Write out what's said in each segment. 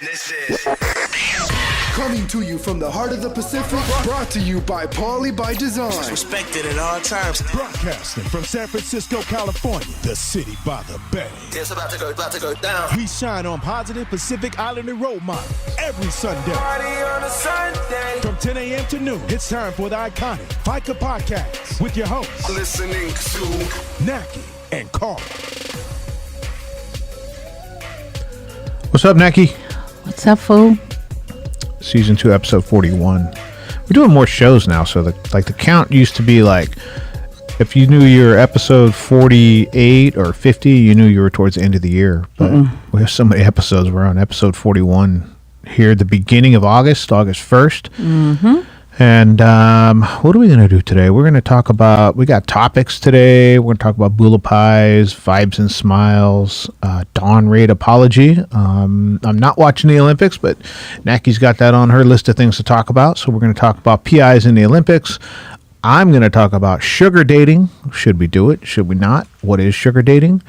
This is Coming to you from the heart of the Pacific, brought to you by Paulie by Design. respected at all times. Broadcasting from San Francisco, California, the city by the bay. It's about to go down. We shine on positive Pacific Islander role models every Sunday. Party on a Sunday. From 10 a.m. to noon, it's time for the iconic Faika Broadcast with your hosts, Listening to Naki and Carl. What's up, Neki? What's up, fool? Season 2, episode 41. We're doing more shows now, so the count used to be like, if you knew you were episode 48 or 50, you knew you were towards the end of the year. But we have so many episodes. We're on episode 41 here at the beginning of August 1st. Mm-hmm. And what are we going to do today? We're going to talk about, we got topics today. We're going to talk about Bula Pies, Vibes and Smiles, Dawn Raid Apology. I'm not watching the Olympics, but Naki's got that on her list of things to talk about. So we're going to talk about PIs in the Olympics. I'm going to talk about sugar dating. Should we do it? Should we not? What is sugar dating?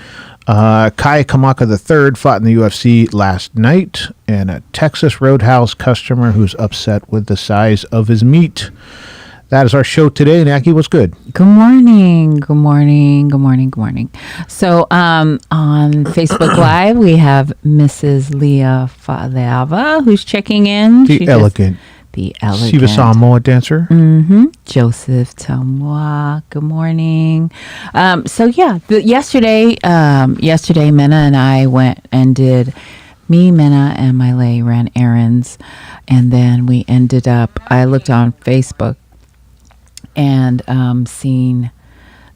Kai Kamaka III fought in the UFC last night, and a Texas Roadhouse customer who's upset with the size of his meat. That is our show today. Naki, what's good? Good morning. Good morning. Good morning. Good morning. So on Facebook Live, we have Mrs. Leah Falava, who's checking in. The elegant Siva Samoa dancer. Mm-hmm. Joseph Tamwa. Good morning. Yesterday, Minna and I went and did. Me, Minna, and Miley ran errands, and then we ended up. I looked on Facebook and seen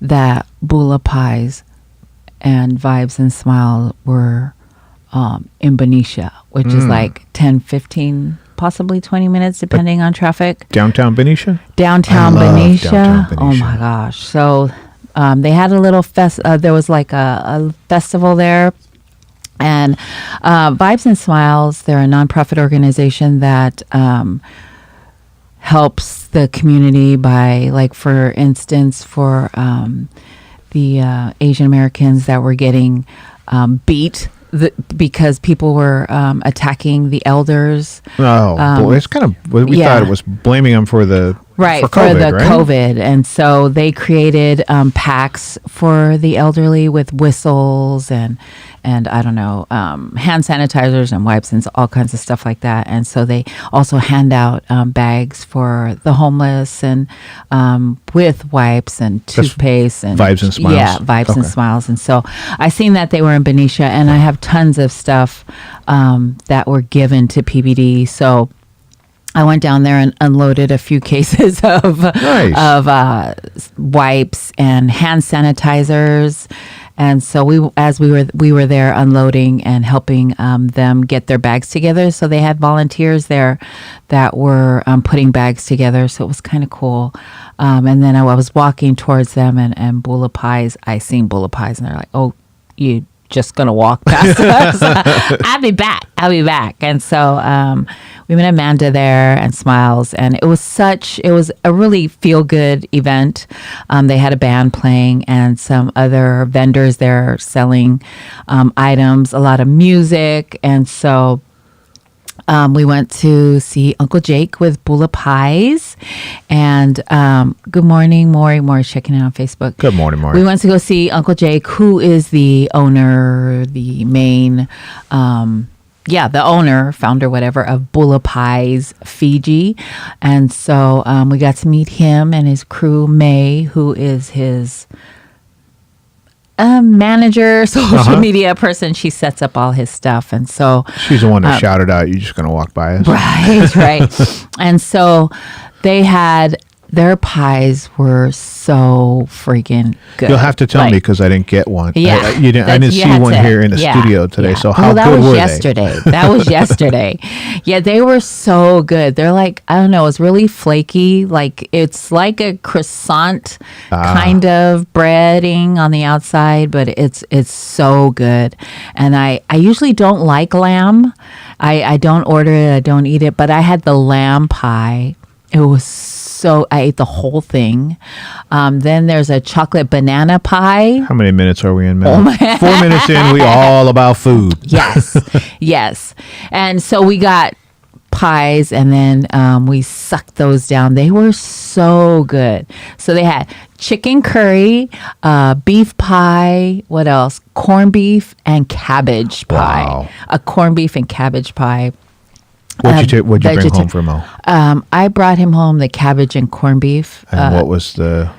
that Bula Pies and Vibes and Smile were in Benicia, which is like 10, 15, possibly 20 minutes, depending on traffic. Downtown Benicia? Downtown Benicia. Oh, my gosh. So they had a little there was like a festival there. And Vibes and Smiles, they're a nonprofit organization that helps the community by, like, for instance, for the Asian Americans that were getting beat because people were attacking the elders. Oh, boy. It's kind of, we thought it was blaming them for the Right, for COVID, right? COVID. And so they created packs for the elderly with whistles and I don't know, hand sanitizers and wipes and all kinds of stuff like that. And so they also hand out bags for the homeless and with wipes and toothpaste and Vibes and Smiles. Yeah, Vibes and Smiles. And so I seen that they were in Benicia, and I have tons of stuff that were given to PBD. So I went down there and unloaded a few cases of wipes and hand sanitizers. And so we were there unloading and helping them get their bags together. So they had volunteers there that were putting bags together. So it was kind of cool. And then I was walking towards them and Bula Pies. I seen Bula Pies and they're like, "Oh, you just gonna walk past us? I'll be back. And so we met Amanda there and Smiles, and it was a really feel good event. They had a band playing and some other vendors there selling items, a lot of music, and so we went to see Uncle Jake with Bula Pies. And good morning, Maury. Maury's checking in on Facebook. Good morning, Maury. We went to go see Uncle Jake, who is the owner, the main, the owner, founder, whatever, of Bula Pies Fiji. And so we got to meet him and his crew, May, who is his manager, social media person. She sets up all his stuff, and so she's the one that shouted out, "You're just going to walk by us." Right. And so they had their pies were so freaking good. You'll have to tell me because I didn't get one. Yeah, I didn't see one here in the studio today. Yeah. So how good were yesterday. That was yesterday. Yeah, they were so good. They're like, I don't know, it's really flaky. Like it's like a croissant kind of breading on the outside, but it's so good. And I usually don't like lamb. I don't order it. I don't eat it. But I had the lamb pie. It was so, I ate the whole thing. Then there's a chocolate banana pie. How many minutes are we in, Mel? 4 minutes in, we all about food. Yes, yes. And so we got pies, and then we sucked those down. They were so good. So they had chicken curry, beef pie, what else? Corned beef and cabbage pie. Wow. A corned beef and cabbage pie. What'd you bring home for Mo? I brought him home the cabbage and corned beef. And what was the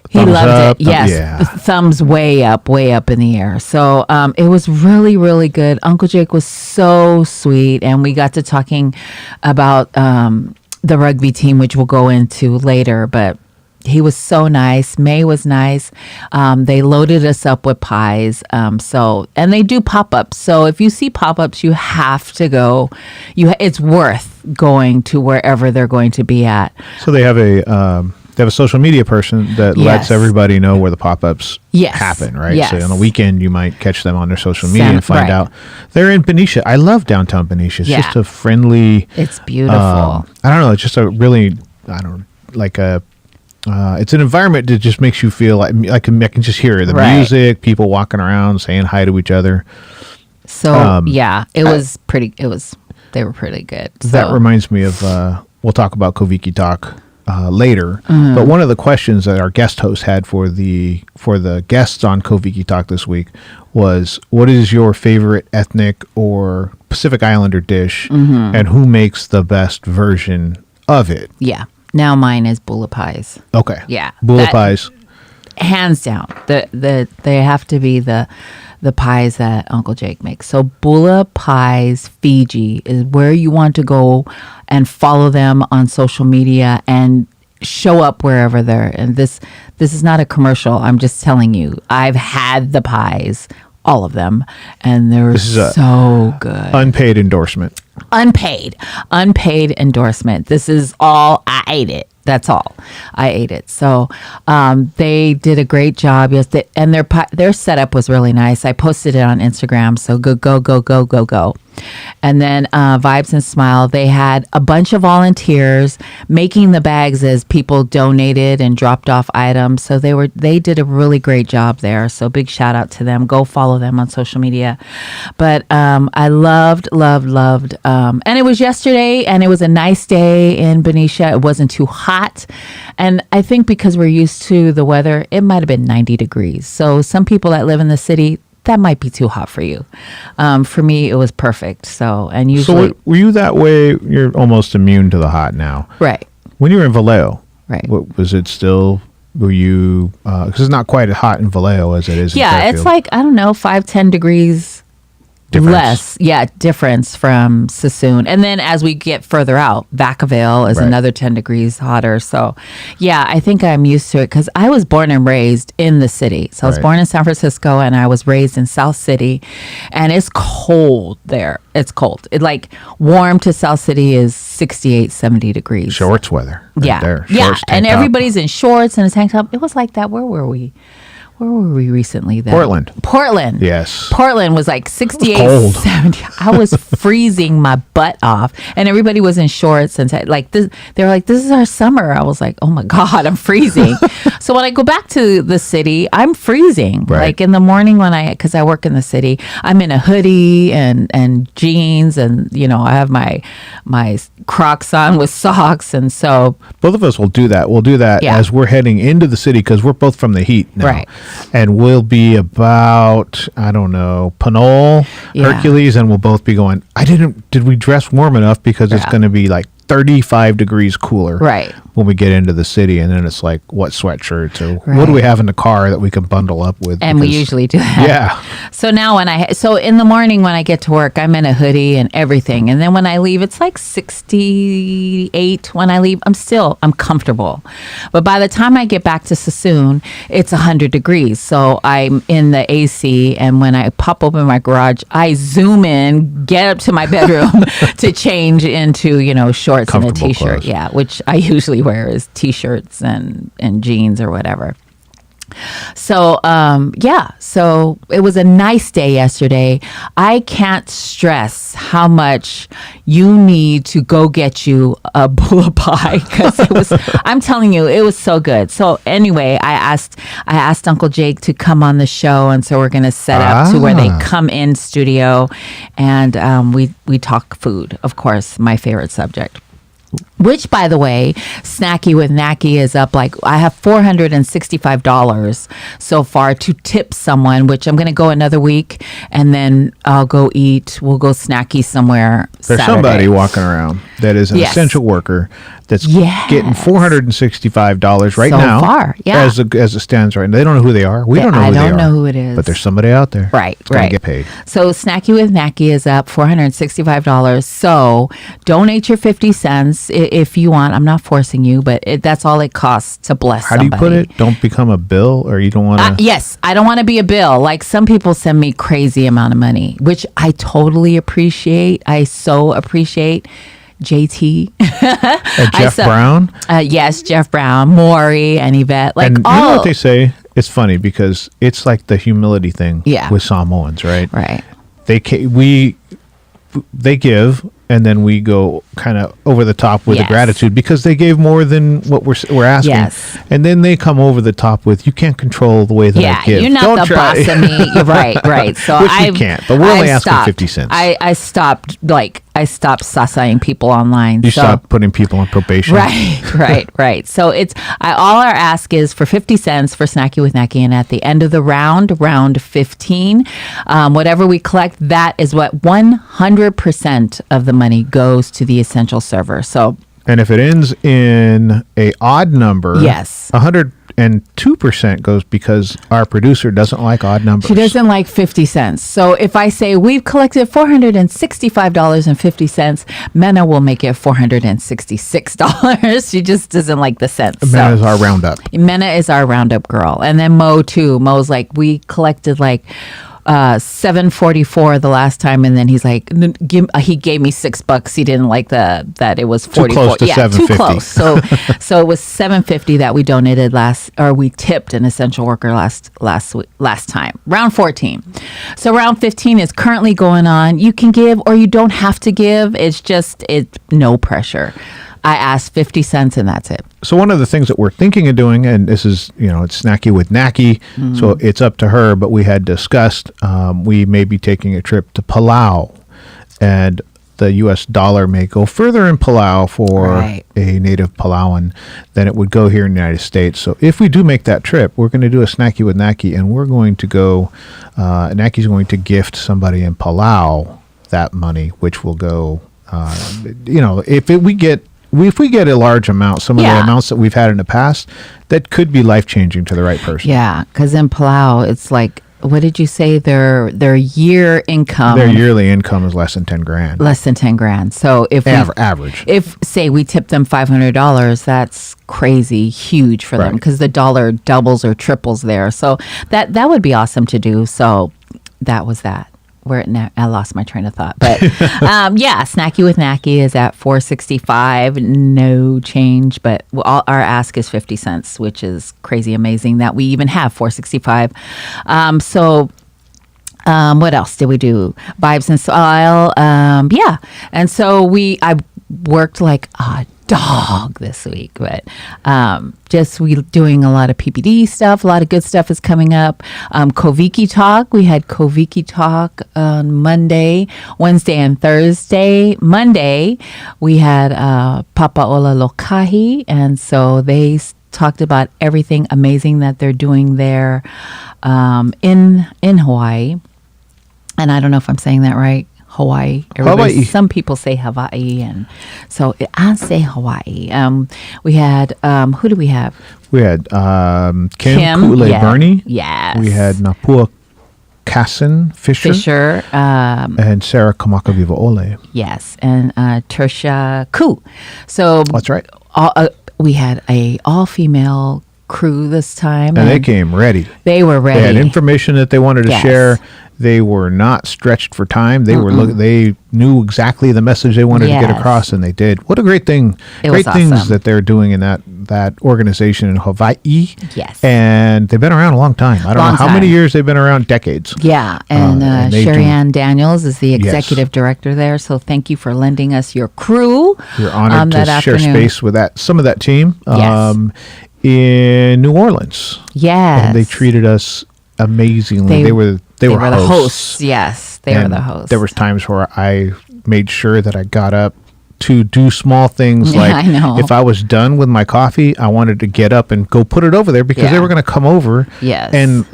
he thumbs loved up? it. Yes. Yeah. Thumbs way up in the air. So it was really, really good. Uncle Jake was so sweet. And we got to talking about the rugby team, which we'll go into later. But he was so nice. May was nice. They loaded us up with pies. And they do pop-ups. So if you see pop-ups, you have to go. It's worth going to wherever they're going to be at. So they have a social media person that lets everybody know where the pop-ups happen, right? Yes. So on the weekend, you might catch them on their social media and find out. They're in Benicia. I love downtown Benicia. It's just a friendly. It's beautiful. I don't know. It's just a really, it's an environment that just makes you feel like I can just hear the music, people walking around, saying hi to each other. So it was pretty. They were pretty good. So. That reminds me of. We'll talk about Koviki Talk later. But one of the questions that our guest host had for the guests on Koviki Talk this week was, "What is your favorite ethnic or Pacific Islander dish, and who makes the best version of it?" Yeah. Now mine is bula pies. Okay. Yeah. Bula pies. Hands down. They have to be the pies that Uncle Jake makes. So Bula Pies Fiji is where you want to go and follow them on social media and show up wherever they're. And this is not a commercial. I'm just telling you. I've had the pies, all of them, and they're so good. Unpaid endorsement. Unpaid endorsement. This is all, I ate it. That's all. I ate it. So they did a great job. Yes, and their setup was really nice. I posted it on Instagram. So go. And then Vibes and Smile, they had a bunch of volunteers making the bags as people donated and dropped off items. So they did a really great job there. So big shout out to them. Go follow them on social media. But I loved. And it was yesterday, and it was a nice day in Benicia. It wasn't too hot. And I think because we're used to the weather, it might have been 90 degrees. So some people that live in the city, that might be too hot for you. For me, it was perfect. So, and usually. So were you that way? You're almost immune to the hot now. Right. When you were in Vallejo, right. Was it still, were you, because it's not quite as hot in Vallejo as it is in Fairfield. It's like, I don't know, 5-10 degrees difference. Less. Difference from Sassoon. And then as we get further out, Vacaville is another 10 degrees hotter. So, I think I'm used to it because I was born and raised in the city. So I was born in San Francisco, and I was raised in South City, and it's cold there. It's cold. Warm to South City is 68, 70 degrees. Shorts weather. There. Shorts, and everybody's in shorts and a tank top. It was like that. Where were we? Where were we recently then? Portland. Yes. Portland was like 68, 70. I was freezing my butt off, and everybody was in shorts and like this. They were like, "This is our summer." I was like, "Oh my God, I'm freezing." So when I go back to the city, I'm freezing. Right. Like in the morning because I work in the city, I'm in a hoodie and jeans, and I have my Crocs on with socks, and so both of us will do that. We'll do that as we're heading into the city because we're both from the heat now. Right. And we'll be about, I don't know, Pinole, Hercules, and we'll both be going, did we dress warm enough because it's going to be like 35 degrees cooler when we get into the city, and then it's like, what sweatshirts or what do we have in the car that we can bundle up with? And we usually do that. Yeah. So now so in the morning when I get to work, I'm in a hoodie and everything. And then when I leave, it's like 68 when I leave. I'm comfortable. But by the time I get back to Sassoon, it's 100 degrees. So I'm in the AC, and when I pop open my garage, I zoom in, get up to my bedroom to change into, shorts and a t-shirt. Clothes. Yeah, which I usually wear is t-shirts and jeans or whatever. So, so it was a nice day yesterday. I can't stress how much you need to go get you a bowl of pie because I'm telling you, it was so good. So anyway, I asked Uncle Jake to come on the show. And so we're going to set up to where they come in studio and we talk food, of course, my favorite subject. Which, by the way, Snacky with Nacky is up like I have $465 so far to tip someone, which I'm going to go another week and then I'll go eat. We'll go snacky somewhere. There's Saturday. somebody walking around that is an essential worker that's getting $465 right so now. Far, yeah. As it stands right now. They don't know who they are. We don't know who they are. I don't know who it is. But there's somebody out there. Right, that's gonna get paid. So Snacky with Nacky is up $465. So donate your 50 cents if you want. I'm not forcing you, but that's all it costs to bless somebody. How do you put it? Don't become a bill, or you don't want to? Yes, I don't want to be a bill. Like some people send me crazy amount of money, which I totally appreciate. I so appreciate. JT. Jeff Brown? Yes, Jeff Brown, Maury, and Yvette. Like, and you know what they say? It's funny because it's like the humility thing with Samoans, right? Right. They give, and then we go kind of over the top with the gratitude because they gave more than what we're asking. Yes. And then they come over the top with, you can't control the way that I give. You're not Don't the try. boss of me. You're right. So Which we can't, but we're only asking 50 cents. I stopped sasaing people online. You stopped putting people on probation. Right. So all our ask is for 50 cents for Snacky with Nacky, and at the end of the round 15, whatever we collect, that is what 100% of the money goes to the essential server. So, and if it ends in a odd number, 102% goes because our producer doesn't like odd numbers. She doesn't like 50 cents. So if I say we've collected $465.50, Mena will make it $466. She just doesn't like the cents. Mena is our roundup. Mena is our roundup girl. And then Mo too. Mo's like, we collected like $744 the last time, and then he's like, he gave me $6. He didn't like that it was 44. Too close to $750. Too close. So it was $750 that we donated we tipped an essential worker last time. Round 14. So round 15 is currently going on. You can give or you don't have to give. It's no pressure. I asked 50 cents and that's it. So one of the things that we're thinking of doing, and this is, it's Snacky with Nacky, so it's up to her, but we had discussed we may be taking a trip to Palau, and the U.S. dollar may go further in Palau for a native Palauan than it would go here in the United States. So if we do make that trip, we're going to do a Snacky with Nacky, and we're going to go, Nacky's going to gift somebody in Palau that money, which will go, if we get a large amount, some of the amounts that we've had in the past, that could be life-changing to the right person. Yeah, because in Palau, it's like, what did you say? Their year income. Their yearly income is less than 10 grand. Less than 10 grand. So if average. If, say, we tip them $500, that's crazy, huge for them because the dollar doubles or triples there. So that would be awesome to do. So that was that. I lost my train of thought, but Snacky with Nacky is at $465, no change, but our ask is 50 cents, which is crazy amazing that we even have $465. What else did we do? Vibes and Style, and so I worked like a dog this week, but we doing a lot of PPD stuff. A lot of good stuff is coming up. Koviki Talk. We had Koviki Talk on Monday, Wednesday, and Thursday. Monday, we had Papaola Lokahi, and so they talked about everything amazing that they're doing there in Hawaii. And I don't know if I'm saying that right. Hawaii. Some people say Hawaii, and so I say Hawaii. We had who do we have? We had Kim Kule-Bernie. Yes. We had Napua Kassan Fisher. And Sarah Kamakaviva Ole. Yes, and Tersha Ku. So that's right. We had a all-female crew this time, and they came ready. They were ready. They had information that they wanted to share, They were not stretched for time. They they knew exactly the message they wanted to get across, and they did. What a great thing! Great things awesome. that they're doing in that organization in Hawaii. Yes. And they've been around a long time. I don't know how many years they've been around. Decades. Yeah, and they Sherry do- Ann Daniels is the executive director there. So thank you for lending us your crew. We're honored to that share afternoon. space with some of that team Yes. in New Orleans. Yes, And they treated us amazingly. They were the hosts. hosts. Yes, they were And the hosts. There was times where I made sure that I got up to do small things Yeah, like I know. if I was done with my coffee, I wanted to get up and go put it over there because they Yeah. were going to come over Yes. and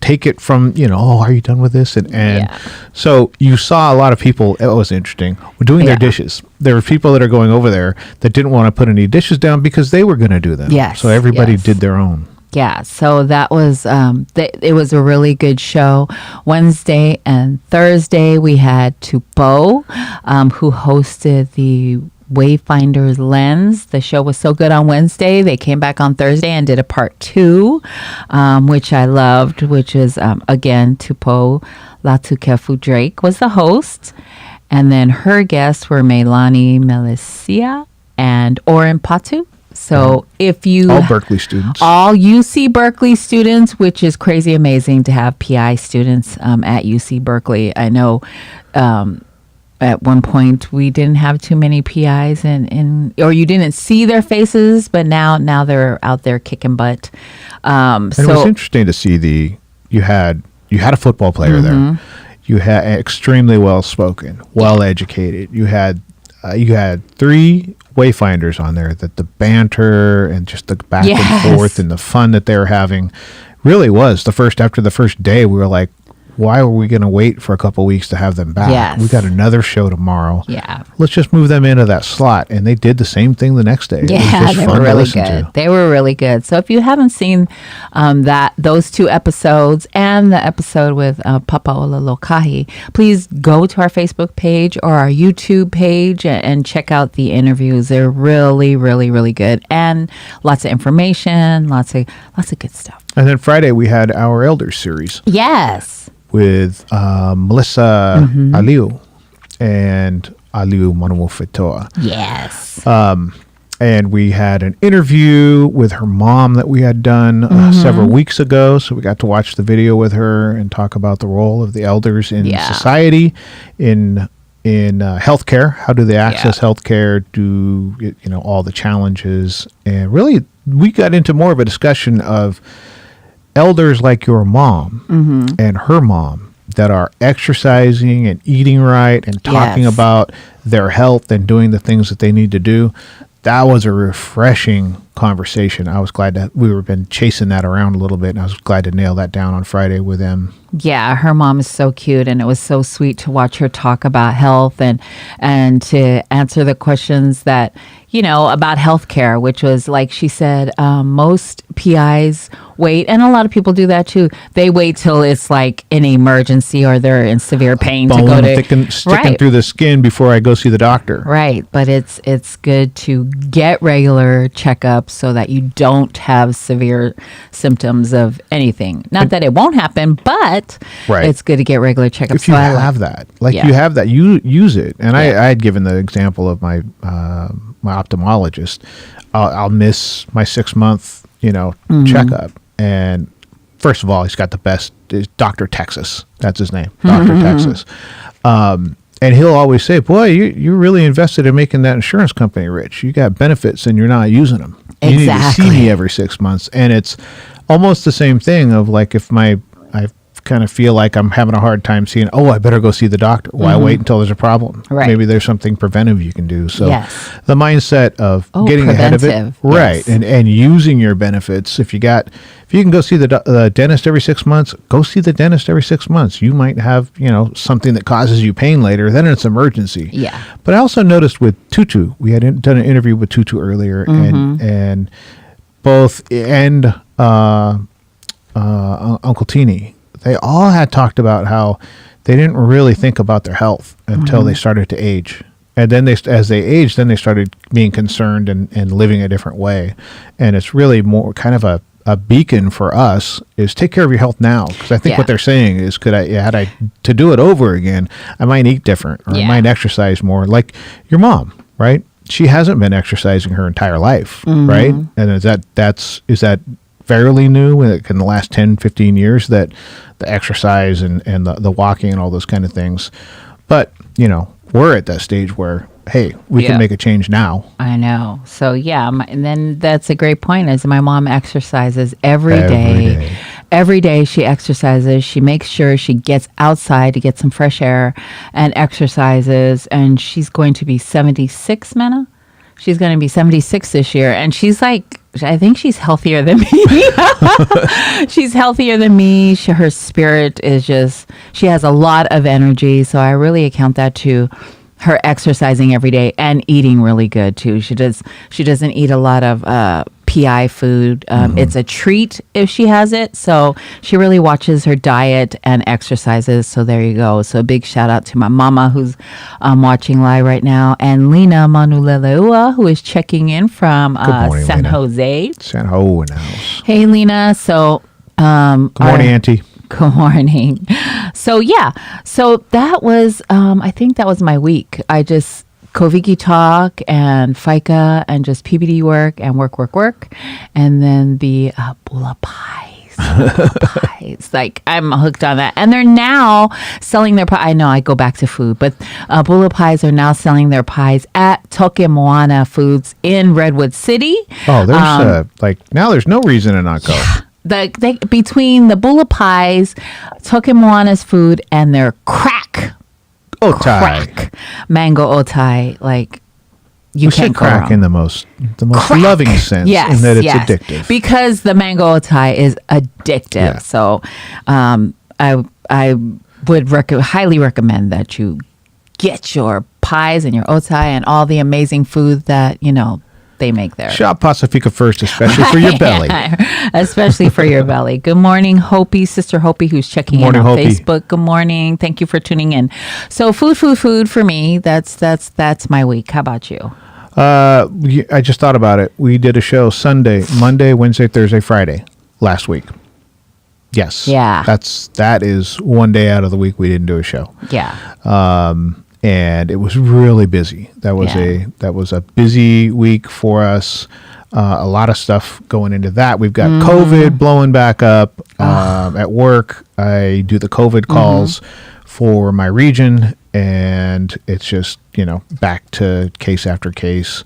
take it from, oh, are you done with this? And Yeah. so you saw a lot of people, it was interesting, doing their Yeah. dishes. There were people that are going over there that didn't want to put any dishes down because they were going to do them. Yes, So everybody yes. did their own. Yeah, so that was it was a really good show. Wednesday and Thursday we had Tupo, who hosted the Wayfinder's Lens. The show was so good on Wednesday. They came back on Thursday and did a part 2, which I loved, which is, again, Tupo Latukefu Drake was the host. And then her guests were Melani Melicia and Oren Patu. So if you... All Berkeley students. All UC Berkeley students, which is crazy amazing to have PI students at UC Berkeley. I know at one point we didn't have too many PIs or you didn't see their faces, but now they're out there kicking butt. And it was interesting to see you had a football player Mm-hmm. there. You had extremely well spoken, well educated. You had 3 wayfinders on there that the banter and just the back Yes. and forth and the fun that they were having really was after the first day we were like, why were we going to wait for a couple weeks to have them back? Yes. We got another show tomorrow. Yeah. Let's just move them into that slot. And they did the same thing the next day. It was Yeah, just they fun were to really listen good. to. They were really good. So if you haven't seen those 2 episodes and the episode with Papaola Lokahi, please go to our Facebook page or our YouTube page and check out the interviews. They're really, really, really good, and lots of information, lots of good stuff. And then Friday we had our Elders series Yes. with Melissa Mm-hmm. Aliu and Aliu Manumufetoa. Yes. And we had an interview with her mom that we had done Mm-hmm. several weeks ago. So we got to watch the video with her and talk about the role of the elders in Yeah. society, in healthcare. How do they access healthcare? Do all the challenges? And really, we got into more of a discussion of elders like your mom and her mom that are exercising and eating right and talking Yes. about their health and doing the things that they need to do. That was a refreshing conversation. I was glad that we were been chasing that around a little bit, and I was glad to nail that down on Friday with them. Yeah, her mom is so cute, and it was so sweet to watch her talk about health and to answer the questions that, about healthcare, which was, like she said, most PIs wait, and a lot of people do that too. They wait till it's like an emergency or they're in severe pain to go to sticking through the skin before I go see the doctor. Right, but it's good to get regular checkups so that you don't have severe symptoms of anything. Not that it won't happen, but it's good to get regular checkups. If you have that, you have that, you use it. And I had given the example of my my ophthalmologist. I'll miss my 6-month checkup, and first of all, he's got the best. Dr. Texas, that's his name, Dr. Texas. And he'll always say, boy, you're really invested in making that insurance company rich. You got benefits and you're not using them. You need to see me every 6 months. And it's almost the same thing of like if I kind of feel like I'm having a hard time seeing, I better go see the doctor. Why wait until there's a problem? Right. Maybe there's something preventive you can do. So the mindset of getting preventive. ahead of it, right, and using your benefits. If you can go see the dentist every 6 months, go see the dentist every 6 months. You might have something that causes you pain later. Then it's emergency. Yeah. But I also noticed with Tutu, we had done an interview with Tutu earlier, and both and Uncle Teeny, they all had talked about how they didn't really think about their health until they started to age. And then as they aged, then they started being concerned and living a different way. And it's really more kind of a a beacon for us is take care of your health now. Because I think what they're saying is, had I to do it over again, I might eat different or I might exercise more. Like your mom, right? She hasn't been exercising her entire life, right? And is that fairly new in the last 10, 15 years that the exercise and the walking and all those kind of things. But, we're at that stage where, hey, we can make a change now. I know. So, and then that's a great point is my mom exercises every day. Every day she exercises. She makes sure she gets outside to get some fresh air and exercises. And she's going to be 76, Mena. She's going to be 76 this year. And she's like, I think she's healthier than me. She's healthier than me. Her spirit is she has a lot of energy. So I really account that to her exercising every day and eating really good too. She doesn't eat a lot of PI food. It's a treat if she has it. So she really watches her diet and exercises. So there you go. So a big shout out to my mama who's watching live right now, and Lena Manuleleua who is checking in from morning, San Lena. Jose. San Jose in the house. Hey Lena. So good morning, Auntie. Good morning. So so that was I think that was my week. I just Koviki talk and Faika and just PBD work and work, and then the bula pies. Like I'm hooked on that, and they're now selling their pie. I know I go back to food, but bula pies are now selling their pies at Toke Moana Foods in Redwood City. Oh, there's now there's no reason to not go. Between the bula pies, Toke Moana's food, and their crack mango otai, like you can't go crack wrong. in the most loving sense, in that it's addictive. Because the mango otai is addictive. Yeah. So, I would highly recommend that you get your pies and your otai and all the amazing food that they make there. Shop Pacifica first, especially for your belly. Especially for your belly. Good morning, Hopi, Sister Hopi, who's checking in on Hopi. Facebook. Good morning. Thank you for tuning in. So food for me. That's my week. How about you? I just thought about it. We did a show Sunday, Monday, Wednesday, Thursday, Friday last week. Yes. Yeah. That is one day out of the week we didn't do a show. Yeah. And it was really busy. That was a busy week for us. A lot of stuff going into that. We've got COVID blowing back up at work. I do the COVID calls for my region, and it's just back to case after case,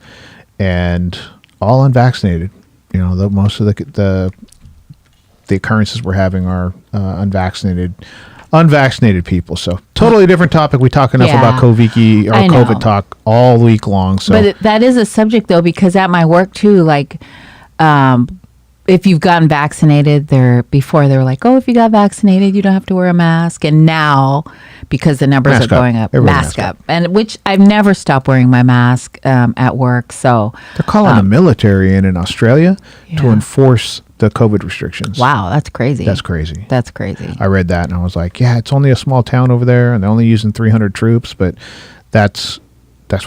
and all unvaccinated. Most of the occurrences we're having are unvaccinated people. So totally different topic. We talk enough about Koviki or COVID talk all week long. So, but that is a subject though, because at my work too, like, if you've gotten vaccinated, before they were like, oh, if you got vaccinated, you don't have to wear a mask. And now, because the numbers are going up, mask up. And which I've never stopped wearing my mask at work. So they're calling the military in Australia to enforce the COVID restrictions. Wow, that's crazy. That's crazy. I read that and I was like, yeah, it's only a small town over there and they're only using 300 troops, but that's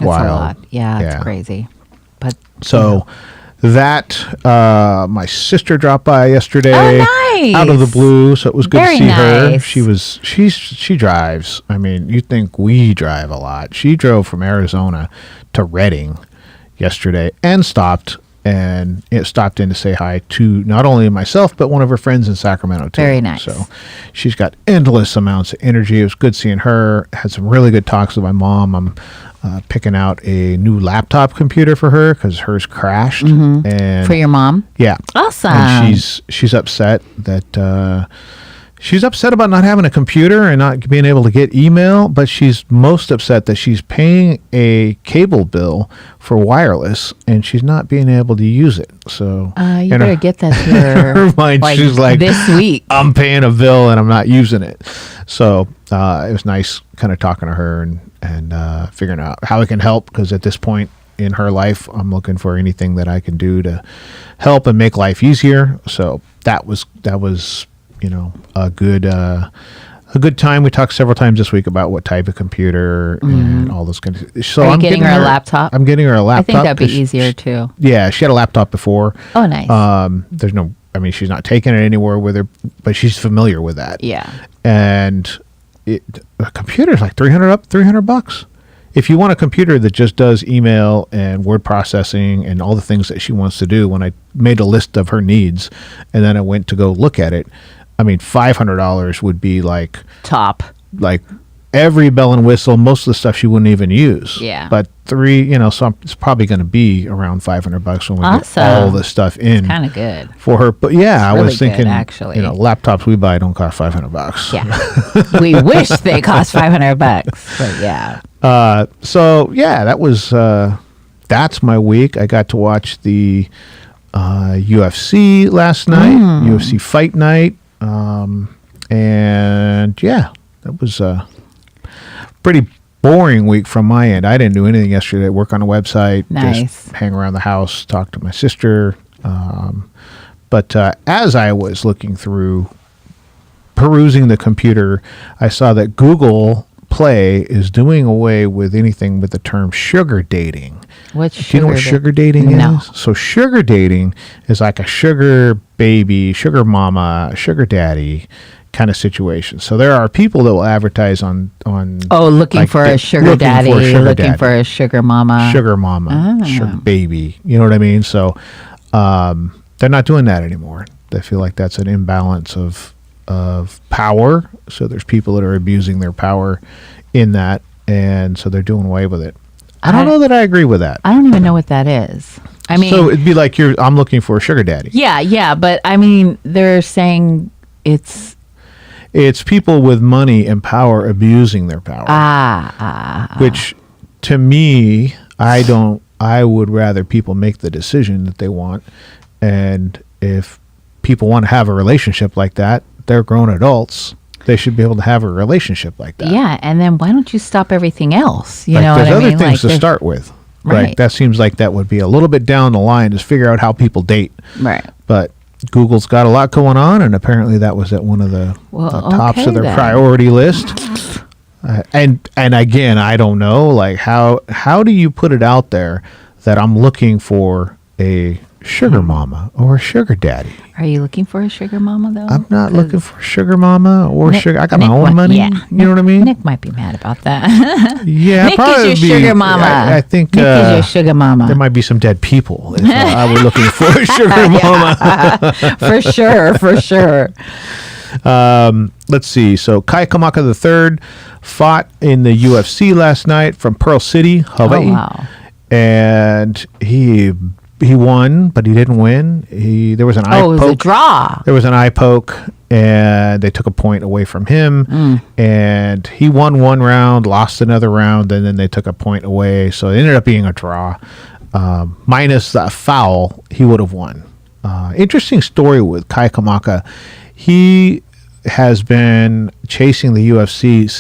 wild. A lot. Yeah, it's crazy. But so that my sister dropped by yesterday. Oh, nice. Out of the blue, so it was good Very to see nice. her. She drives. I mean, you think we drive a lot. She drove from Arizona to Redding yesterday and stopped in to say hi to not only myself but one of her friends in Sacramento too. Very nice. So she's got endless amounts of energy. It was good seeing her. Had some really good talks with my mom. I'm picking out a new laptop computer for her because hers crashed. And for your mom? Yeah. Awesome. And she's upset that she's upset about not having a computer and not being able to get email, but she's most upset that she's paying a cable bill for wireless and she's not being able to use it. So you better get that to her. Her mind, she's like, this week. I'm paying a bill and I'm not using it. So it was nice kind of talking to her and figuring out how I can help, because at this point in her life, I'm looking for anything that I can do to help and make life easier. So that was a good time. We talked several times this week about what type of computer and all those kinds of. So I'm getting her a laptop. I'm getting her a laptop. I think that'd be easier too. Yeah, she had a laptop before. Oh, nice. There's no I mean, she's not taking it anywhere with her, but she's familiar with that. Yeah. And a computer is like $300. If you want a computer that just does email and word processing and all the things that she wants to do, when I made a list of her needs and then I went to go look at it, I mean, $500 would be like like every bell and whistle, most of the stuff she wouldn't even use. Yeah. But so it's probably going to be around $500 when we get all this stuff in. Kind of good for her. But yeah, I really was thinking, good, actually. laptops we buy don't cost $500. Yeah. We wish they cost $500, but yeah. So yeah, that was that's my week. I got to watch the UFC last night, UFC Fight Night, and yeah, that was a pretty boring week from my end. I didn't do anything yesterday. Work on a website, just hang around the house, talk to my sister. But as I was looking through, perusing the computer, I saw that Google Play is doing away with anything with the term sugar dating. What's Do you know what sugar dating No. is? So sugar dating is like a sugar baby, sugar mama, sugar daddy kind of situation. So there are people that will advertise on looking like for a sugar daddy, looking for a sugar mama. Sugar baby. You know what I mean? So they're not doing that anymore. They feel like that's an imbalance of power. So there's people that are abusing their power in that, and so they're doing away with it. I don't know that I agree with that. I don't even know what that is. I mean, so it'd be like I'm looking for a sugar daddy. Yeah, but I mean, they're saying it's people with money and power abusing their power. Which to me, I would rather people make the decision that they want, and if people want to have a relationship like that, they're grown adults. They should be able to have a relationship like that. Yeah, and then why don't you stop everything else? You like, know what I mean? There's other things to start with. Right. Like, that seems like that would be a little bit down the line to figure out how people date. Right. But Google's got a lot going on, and apparently that was at one of the tops of their priority list. And again, I don't know, like how do you put it out there that I'm looking for a sugar mama or a sugar daddy? Are you looking for a sugar mama though? I'm not looking for a sugar mama or sugar. I got my Nick own money. Yeah, you know what I mean? Nick might be mad about that. Yeah, Nick is your sugar mama. I think Nick is your sugar mama. There might be some dead people if I were looking for a sugar mama. For sure. Let's see. So Kai Kamaka III fought in the UFC last night from Pearl City, Hawaii. Oh, wow. And he won, but he didn't win. There was an eye poke. Oh, it was a draw. There was an eye poke, and they took a point away from him. And he won one round, lost another round, and then they took a point away. So it ended up being a draw. Minus the foul, he would have won. Interesting story with Kai Kamaka. He has been chasing the UFC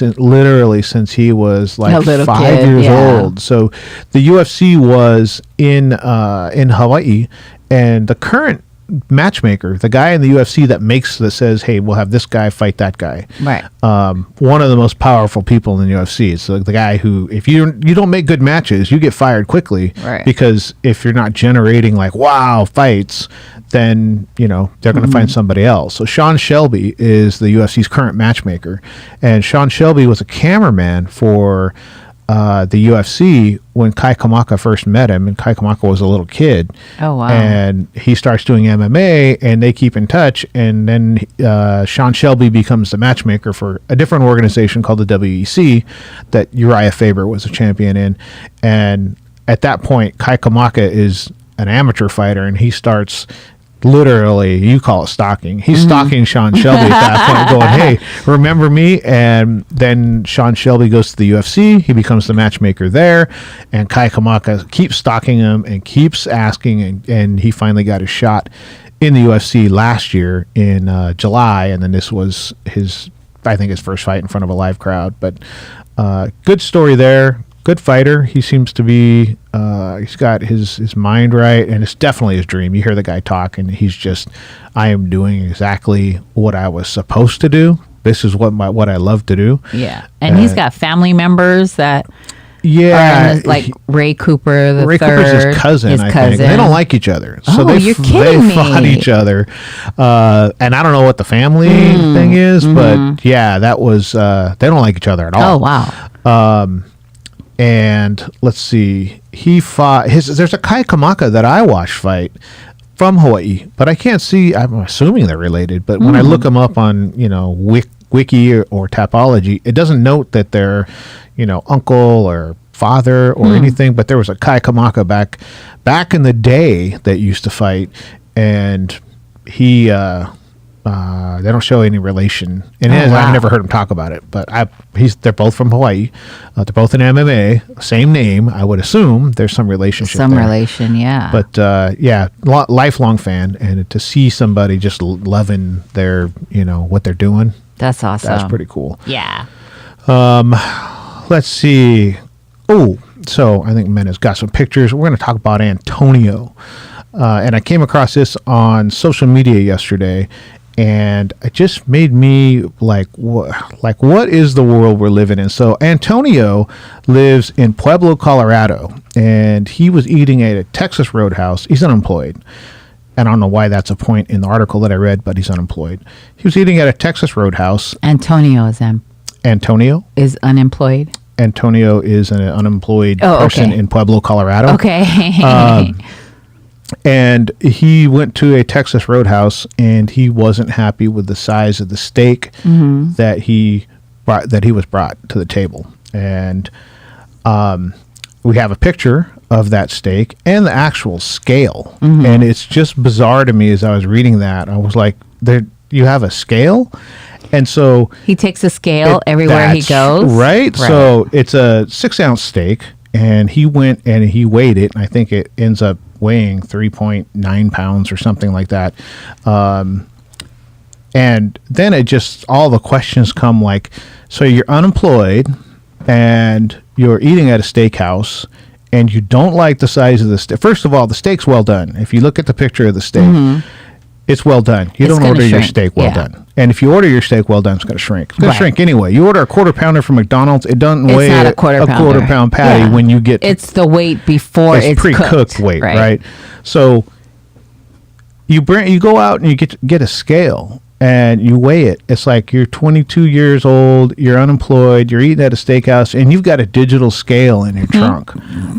since he was like 5 years old. So the UFC was in Hawaii, and the current matchmaker, the guy in the UFC that says, hey, we'll have this guy fight that guy. Right. One of the most powerful people in the UFC. It's like the guy who, if you don't make good matches, you get fired quickly. Right. Because if you're not generating like wow fights, then they're going to find somebody else. So Sean Shelby is the UFC's current matchmaker, and Sean Shelby was a cameraman for the UFC when Kai Kamaka first met him, and Kai Kamaka was a little kid. Oh, wow. And he starts doing MMA, and they keep in touch, and then Sean Shelby becomes the matchmaker for a different organization called the WEC that Uriah Faber was a champion in. And at that point, Kai Kamaka is an amateur fighter, and he starts literally, you call it stalking. He's stalking Sean Shelby at that point, going, hey, remember me? And then Sean Shelby goes to the UFC. He becomes the matchmaker there. And Kai Kamaka keeps stalking him and keeps asking. And he finally got his shot in the UFC last year in July. And then this was his first fight in front of a live crowd. But good story there. Good fighter. He seems to be, he's got his mind right, and it's definitely his dream. You hear the guy talk, and he's just, I am doing exactly what I was supposed to do. This is what I love to do. Yeah. And he's got family members that Yeah, Or like Ray Cooper the Ray third. Cooper's his cousin, I think. They don't like each other, so Oh, you're kidding they fought me. each other. And I don't know what the family thing is, but yeah, that was they don't like each other at all. Oh wow. And let's see, he fought there's a Kai Kamaka that I watched fight from Hawaii, but I can't see. I'm assuming they're related, but when I look them up on Wiki or Tapology, it doesn't note that they're uncle or father or anything. But there was a Kai Kamaka back in the day that used to fight, and he they don't show any relation. And wow. I've never heard him talk about it, but they're both from Hawaii. They're both in MMA, same name. I would assume there's some relationship. Some there. relation, yeah. But yeah, lifelong fan, and to see somebody just loving their what they're doing, that's awesome. that's pretty cool. Yeah. Let's see. Oh, so I think Men has got some pictures. We're going to talk about Antonio. And I came across this on social media yesterday, and it just made me like, what is the world we're living in? So Antonio lives in Pueblo, Colorado, and he was eating at a Texas Roadhouse. He's unemployed. And I don't know why that's a point in the article that I read, but he's unemployed. He was eating at a Texas Roadhouse. Antonio is unemployed. Antonio is an unemployed person in Pueblo, Colorado. Okay. And he went to a Texas Roadhouse, and he wasn't happy with the size of the steak that he was brought to the table. And we have a picture of that steak and the actual scale. And it's just bizarre to me as I was reading that. I was like, you have a scale? And so he takes a scale everywhere he goes. Right? So it's a 6-ounce steak, and he went and he weighed it, and I think it ends up weighing 3.9 pounds or something like that. And then all the questions come like, so you're unemployed and you're eating at a steakhouse and you don't like the size of the steak. First of all, the steak's well done. If you look at the picture of the steak, it's well done. You don't order your steak well done. And if you order your steak well done, it's going to shrink. It's going to shrink anyway. You order a quarter pounder from McDonald's, it doesn't weigh not a quarter pound patty when you get... It's the weight before it's pre-cooked weight, right? So you go out and you get a scale and you weigh it. It's like you're 22 years old, you're unemployed, you're eating at a steakhouse, and you've got a digital scale in your trunk.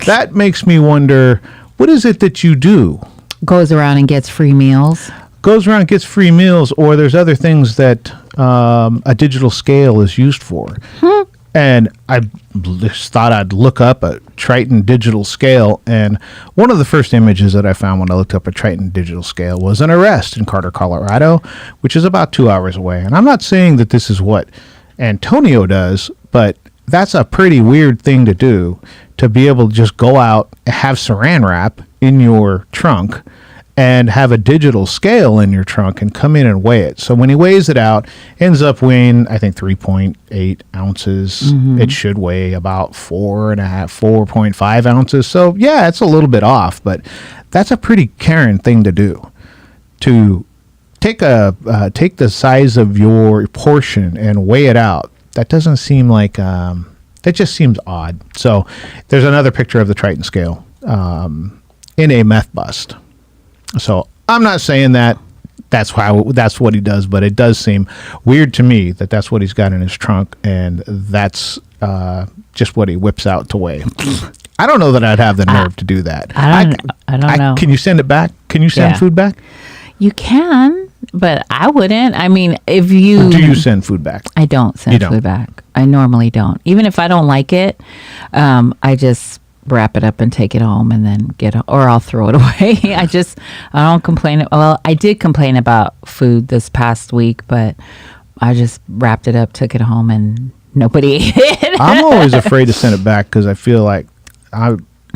That makes me wonder, what is it that you do? Goes around and gets free meals. Goes around, gets free meals, or there's other things that a digital scale is used for. And I just thought I'd look up a Triton digital scale, and one of the first images that I found when I looked up a Triton digital scale was an arrest in Carter, Colorado, which is about 2 hours away. And I'm not saying that this is what Antonio does, but that's a pretty weird thing to do, to be able to just go out, have saran wrap in your trunk, and have a digital scale in your trunk and come in and weigh it. So when he weighs it out, ends up weighing, I think, 3.8 ounces. It should weigh about 4.5 ounces. So yeah, it's a little bit off, but that's a pretty Karen thing to do. To take the size of your portion and weigh it out. That doesn't seem like that just seems odd. So there's another picture of the Triton scale in a meth bust. So I'm not saying that's what he does, but it does seem weird to me that that's what he's got in his trunk, and that's just what he whips out to weigh. I don't know that I'd have the nerve to do that. I don't know. Can you send it back? Can you send food back? You can, but I wouldn't. I mean, if you... Or do you send food back? I don't send food back. I normally don't. Even if I don't like it, I just wrap it up and take it home and then or I'll throw it away. I don't complain. Well, I did complain about food this past week, but I just wrapped it up, took it home, and nobody ate it. I'm always afraid to send it back because I feel like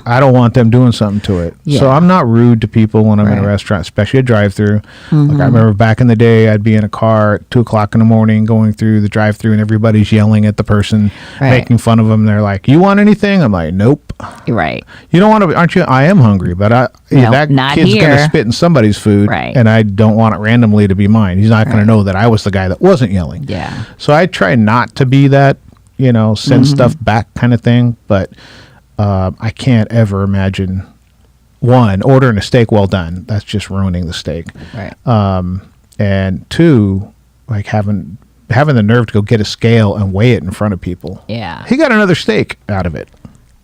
I don't want them doing something to it. Yeah. So I'm not rude to people when I'm in a restaurant, especially a drive-through. Like I remember back in the day, I'd be in a car at 2 o'clock in the morning going through the drive-through, and everybody's yelling at the person, making fun of them. They're like, "You want anything?" I'm like, "Nope." You're right. You don't want to? Aren't you? I am hungry, but that not kid's here. gonna spit in somebody's food, and I don't want it randomly to be mine. He's not gonna know that I was the guy that wasn't yelling. Yeah. So I try not to be that send stuff back kind of thing. But I can't ever imagine, one, ordering a steak well done. That's just ruining the steak. Right. And two, like having the nerve to go get a scale and weigh it in front of people. Yeah. He got another steak out of it.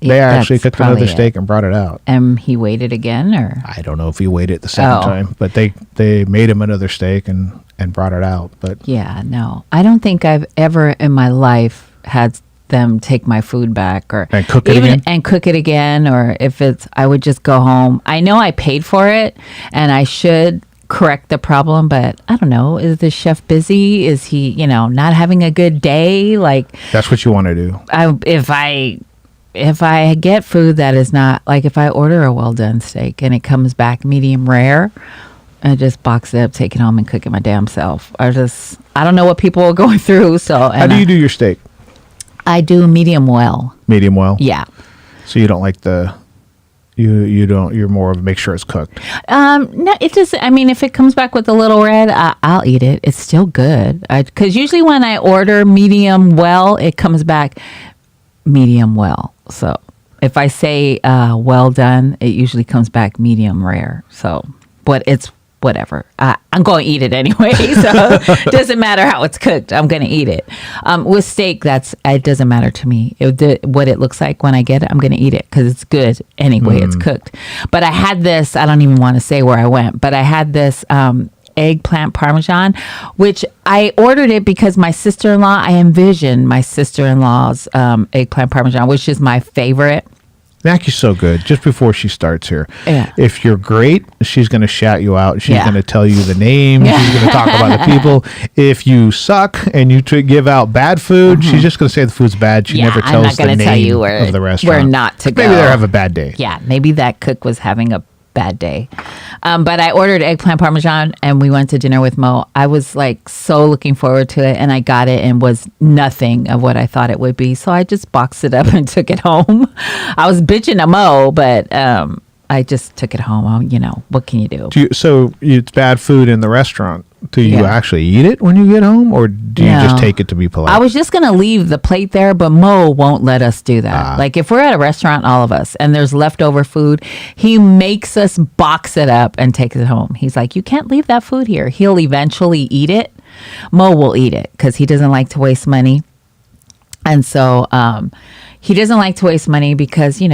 Yeah, They actually that's cooked another probably steak and brought it out. And he waited again, or? I don't know if he weighed it the second time, but they made him another steak and brought it out. But Yeah, no. I don't think I've ever in my life had them take my food back or And cook it again? and cook it again, or if it's, I would just go home. I know I paid for it and I should correct the problem, but I don't know. Is the chef busy? Is he, not having a good day? Like, that's what you want to do. if I get food that is not, like if I order a well done steak and it comes back medium rare, I just box it up, take it home, and cook it my damn self. I don't know what people are going through. So How do you do your steak? I do medium well. Medium well? Yeah. So you don't like you're more of make sure it's cooked. No, it just, if it comes back with a little red, I'll eat it. It's still good. Because usually when I order medium well, it comes back medium well. So if I say well done, it usually comes back medium rare. So, but it's whatever. I'm going to eat it anyway. So it doesn't matter how it's cooked. I'm going to eat it. With steak, it doesn't matter to me. What it looks like when I get it, I'm going to eat it because it's good anyway. It's cooked. But I had this, I don't even want to say where I went, but I had this eggplant parmesan, which I ordered it because my sister-in-law, I envisioned my sister-in-law's eggplant parmesan, which is my favorite. Mackie's so good. Just before she starts here, Yeah. if you're great, she's going to shout you out. She's Yeah. going to tell you the names. She's going to talk about the people. If you suck and you give out bad food, she's just going to say the food's bad. She never I'm tells not the gonna name tell you of the restaurant. where not to go. Maybe they have a bad day. Yeah, maybe that cook was having a bad day. But I ordered eggplant parmesan and we went to dinner with Mo. I was like so looking forward to it and I got it and was nothing of what I thought it would be. So I just boxed it up and took it home. I was bitching at Mo, but I just took it home. What can you do? So it's bad food in the restaurant. Do you Yeah. actually eat it when you get home, or do you just No. take it to be polite? I was just going to leave the plate there, but Mo won't let us do that. Like if we're at a restaurant, all of us, and there's leftover food, he makes us box it up and take it home. He's like, you can't leave that food here. He'll eventually eat it. Mo will eat it because he doesn't like to waste money. And so he doesn't like to waste money because, he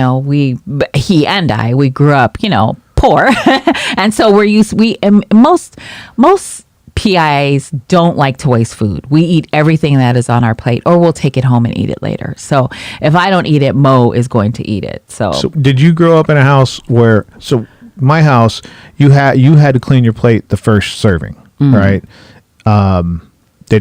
and I, we grew up, poor. And so most PIAs don't like to waste food. We eat everything that is on our plate, or we'll take it home and eat it later. So if I don't eat it, Mo is going to eat it. So did you grow up in a house where? So my house, you had to clean your plate the first serving, right? It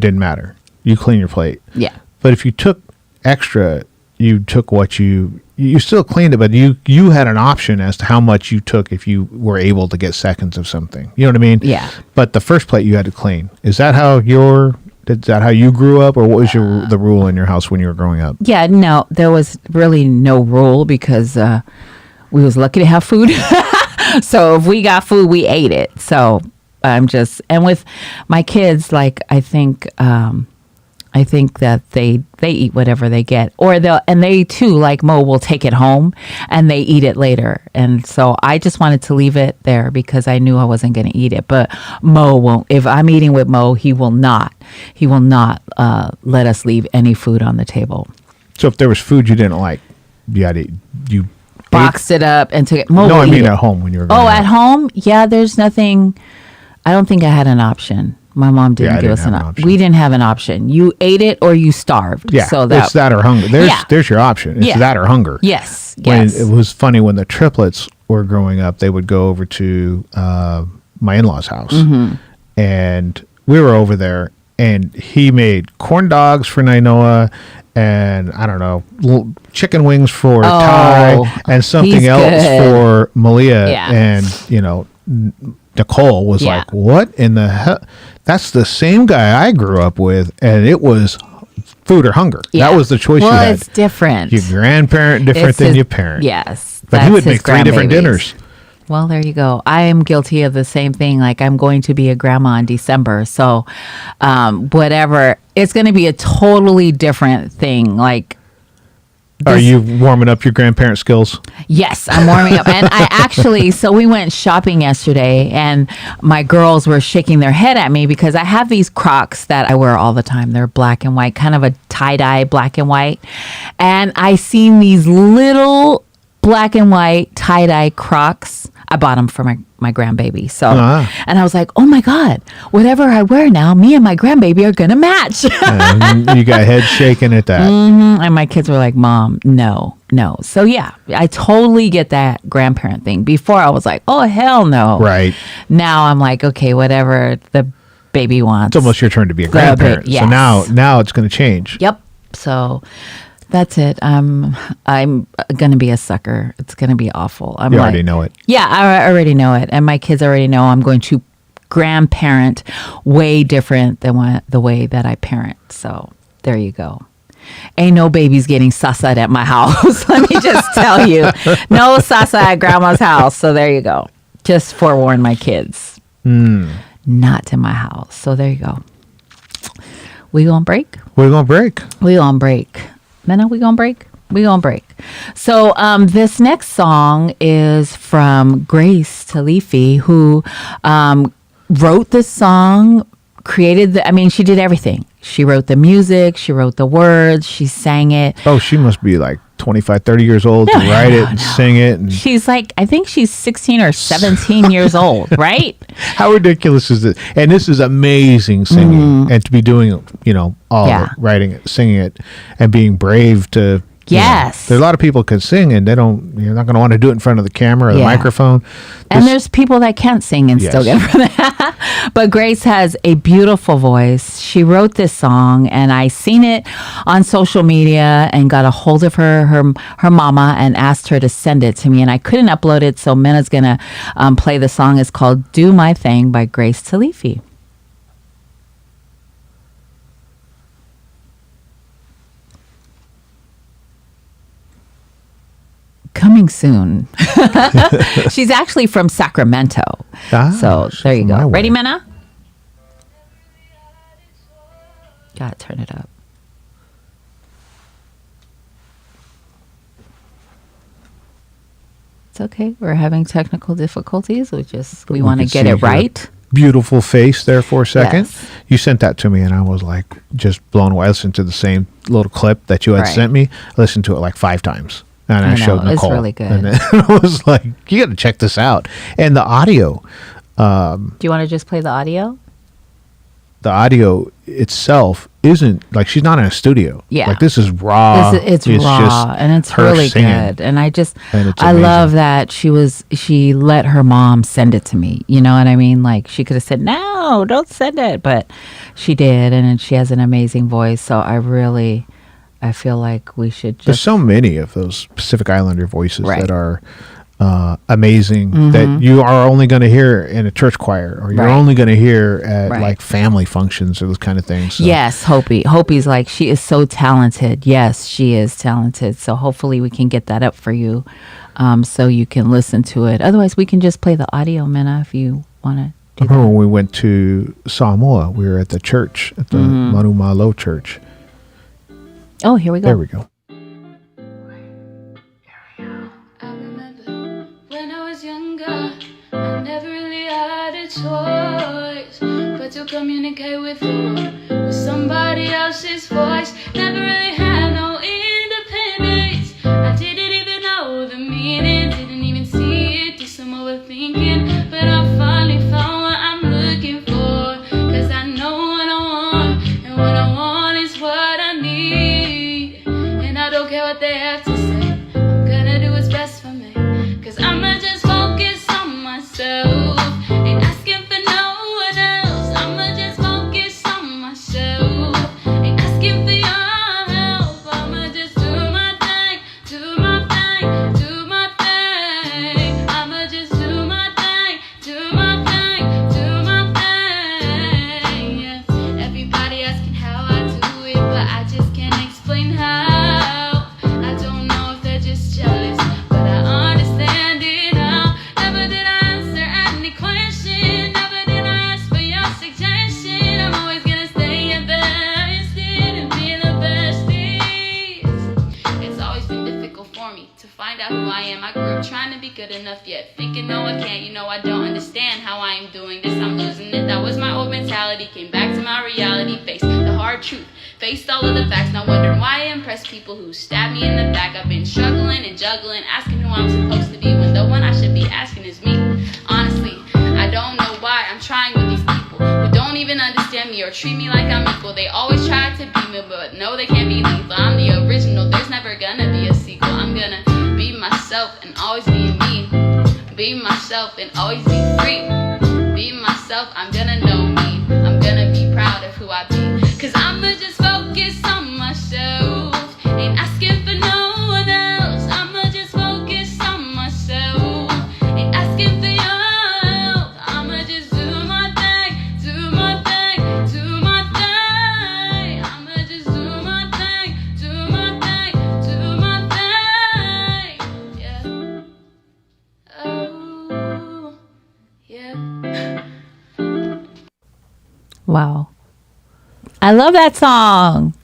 didn't matter. You clean your plate. yeah. But if you took extra, you took what you still cleaned it, but you had an option as to how much you took if you were able to get seconds of something. You know what I mean? Yeah. But the first plate you had to clean. Is that how you grew up, or what was the rule in your house when you were growing up? Yeah, no, there was really no rule because we was lucky to have food. So if we got food, we ate it. So and with my kids, like I think that they eat whatever they get, and they too, like Mo, will take it home and they eat it later. And so I just wanted to leave it there because I knew I wasn't going to eat it. But Mo won't. If I'm eating with Mo, he will not let us leave any food on the table. So if there was food you didn't like, you Boxed it up and took it. Mo No, will I eat mean it. at home when you were growing Oh, up. at home? Yeah, there's nothing. I don't think I had an option. My mom didn't I give didn't us have an an option. option. We didn't have an option. You ate it or you starved. Yeah, So it's that or hunger. There's your option. It's Yeah. that or hunger. Yes. When Yes. it was funny when the triplets were growing up, they would go over to my in-laws' house, Mm-hmm. and we were over there, and he made corn dogs for Nainoa, and I don't know, chicken wings for Ty, and something he's else good. for Malia, Yeah. and Nicole was Yeah. like, "What in the hell?" That's the same guy I grew up with, and it was food or hunger. Yeah. That was the choice well, you had. it's different. Your grandparent different It's than his- your parent. Yes. But he that's would his make 3 different grandbabies. dinners. Well, there you go. I am guilty of the same thing. Like, I'm going to be a grandma in December. So, whatever, it's going to be a totally different thing. Like, Are you warming up your grandparent skills? yes, I'm warming up. And I actually, so we went shopping yesterday and my girls were shaking their head at me because I have these Crocs that I wear all the time. They're black and white, kind of a tie-dye black and white. And I seen these little black and white tie-dye Crocs. I bought them for my grandbaby. So, and I was like, oh my God, whatever I wear now, me and my grandbaby are going to match. And you got head shaking at that. And my kids were like, Mom, no. So yeah, I totally get that grandparent thing. Before I was like, oh, hell no. Right. Now I'm like, okay, whatever the baby wants. It's almost your turn to be a grandparent. Yes. So now it's going to change. Yep. So that's it. I'm gonna be a sucker. It's gonna be awful. You already know it. Yeah, I already know it, and my kids already know I'm going to grandparent way different than the way that I parent. So there you go. Ain't no babies getting sasa at my house. Let me just tell you, no sasa at grandma's house. So there you go. Just forewarn my kids. Not in my house. So there you go. We gonna break? We're going to break. We gonna break. Mena, we gonna break? We gonna break. So this next song is from Grace Talifi, who wrote this song, created she did everything. She wrote the music, she wrote the words, she sang it. Oh, she must be like 25, 30 years old to write it and sing it. And she's like, I think she's 16 or 17 years old, right? How ridiculous is this? And this is amazing singing. And to be doing, all of it, writing it, singing it, and being brave to... Yes. There's a lot of people can sing and you're not going to want to do it in front of the camera or the microphone. And there's people that can't sing and still get from that. But Grace has a beautiful voice. She wrote this song and I seen it on social media and got a hold of her mama and asked her to send it to me. And I couldn't upload it. So Mena's going to play the song. It's called Do My Thing by Grace Talifi. Coming soon. She's actually from Sacramento. So there you go. Ready, Mena? Gotta turn it up. It's okay. We're having technical difficulties. We want to get it right. Beautiful face there for a second. Yes. You sent that to me and I was like just blown away. I listened to the same little clip that you had sent me. I listened to it like 5 times. And I showed Nicole. It's really good. And I was like, you got to check this out. And the audio. Do you want to just play the audio? The audio itself isn't, like, she's not in a studio. Yeah. Like, this is raw. It's raw. And it's really good. And I love that she let her mom send it to me. You know what I mean? Like, she could have said, no, don't send it. But she did. And she has an amazing voice. So I feel like we should just... There's so many of those Pacific Islander voices that are amazing that you are only going to hear in a church choir or you're only going to hear at like family functions or those kind of things. So. Yes, Hopi. Hopi's like, she is so talented. Yes, she is talented. So hopefully we can get that up for you so you can listen to it. Otherwise, we can just play the audio, Mena, if you want to do that. When we went to Samoa, we were at the church, at the Manumalo Church. Oh, here we go. There we go. I remember when I was younger, I never really had a choice but to communicate with the world with somebody else's voice. Never really had no independence. I didn't even know the meaning, didn't even see it, did some overthinking. But I finally found what I'm looking for, 'cause I know what I want, and what I want is what I need. And I don't care what they have to say, I'm gonna do what's best for me, 'cause I'm not just focused on myself, ain't asking for no one else. I'm not just focused on myself. nickel for me to find out who I am. I grew up trying to be good enough, yet thinking no I can't. You know I don't understand how I am doing this. I'm losing it. That was my old mentality. Came back to my reality. Faced the hard truth. Faced all of the facts. Now wondering why I impress people who stab me in the back. I've been struggling and juggling, asking who I'm supposed to be when the one I should be asking is me. Honestly, I don't know why I'm trying with these people who don't even understand me or treat me like I'm equal. They always try to be me, but no, they can't be lethal. I'm the original. There's never gonna be a sequel. I'm gonna be myself and always be me. Be myself and always be free. Be myself. I'm gonna know me. I'm gonna be proud of who I be. Cause I'ma just focus on myself. Ain't asking for no one else. I'ma just focus on myself. Ain't asking for your help. I'ma just do my thing, do my thing, do my thing. I'ma just do my thing, do my thing, do my thing. Yeah. Oh, yeah. Wow. I love that song.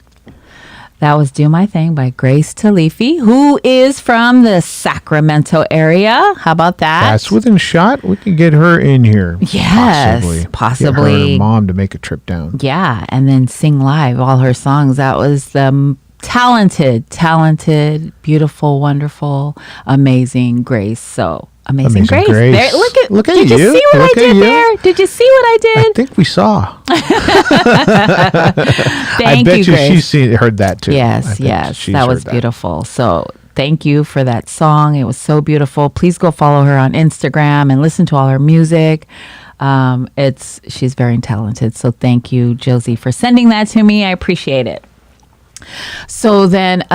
That was Do My Thing by Grace Talifi, who is from the Sacramento area. How about that? That's within shot. We can get her in here. Yes, possibly. Get her and her mom to make a trip down. Yeah, and then sing live all her songs. That was talented, beautiful, wonderful, amazing Grace. So Amazing Grace. There, look at you. Did you see what I did there? Did you see what I did? I think we saw. Thank you, Grace. She's heard that too. Yes. That was beautiful. So thank you for that song. It was so beautiful. Please go follow her on Instagram and listen to all her music. She's very talented. So thank you, Josie, for sending that to me. I appreciate it. So then,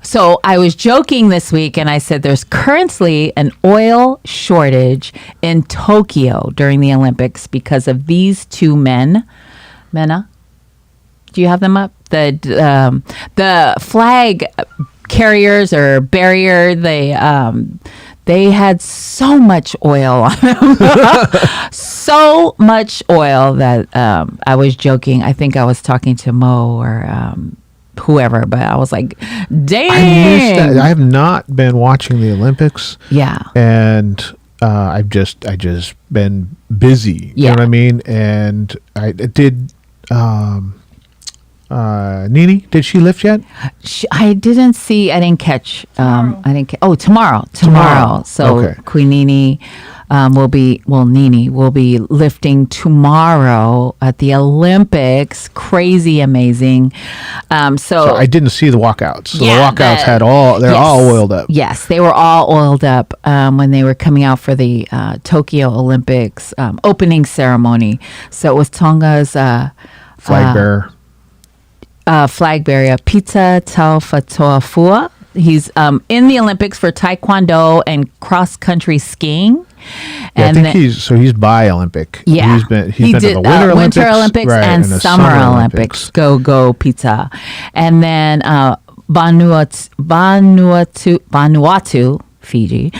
So I was joking this week and I said there's currently an oil shortage in Tokyo during the Olympics because of these two men. Mena, do you have them up? The flag carriers or barrier, they had so much oil on them. So much oil that I was joking. I think I was talking to Mo or whoever, but I was like, dang. I missed that. I have not been watching the Olympics. Yeah. And I just been busy. You know what I mean? And I did Nini, did she lift yet? I didn't catch. Tomorrow. So okay. Queen Nini Nini will be lifting tomorrow at the Olympics. Crazy amazing. So I didn't see the walkouts. So the walkouts they're all oiled up. Yes, they were all oiled up when they were coming out for the Tokyo Olympics opening ceremony. So it was Tonga's flag bearer. Flag bearer Pita Taufatoafua. He's in the Olympics for Taekwondo and cross country skiing. Yeah, and I think he's bi-Olympic. Yeah, he's been to the Winter Olympics right, and Summer Olympics. Go Pita, and then Vanuatu, Fiji,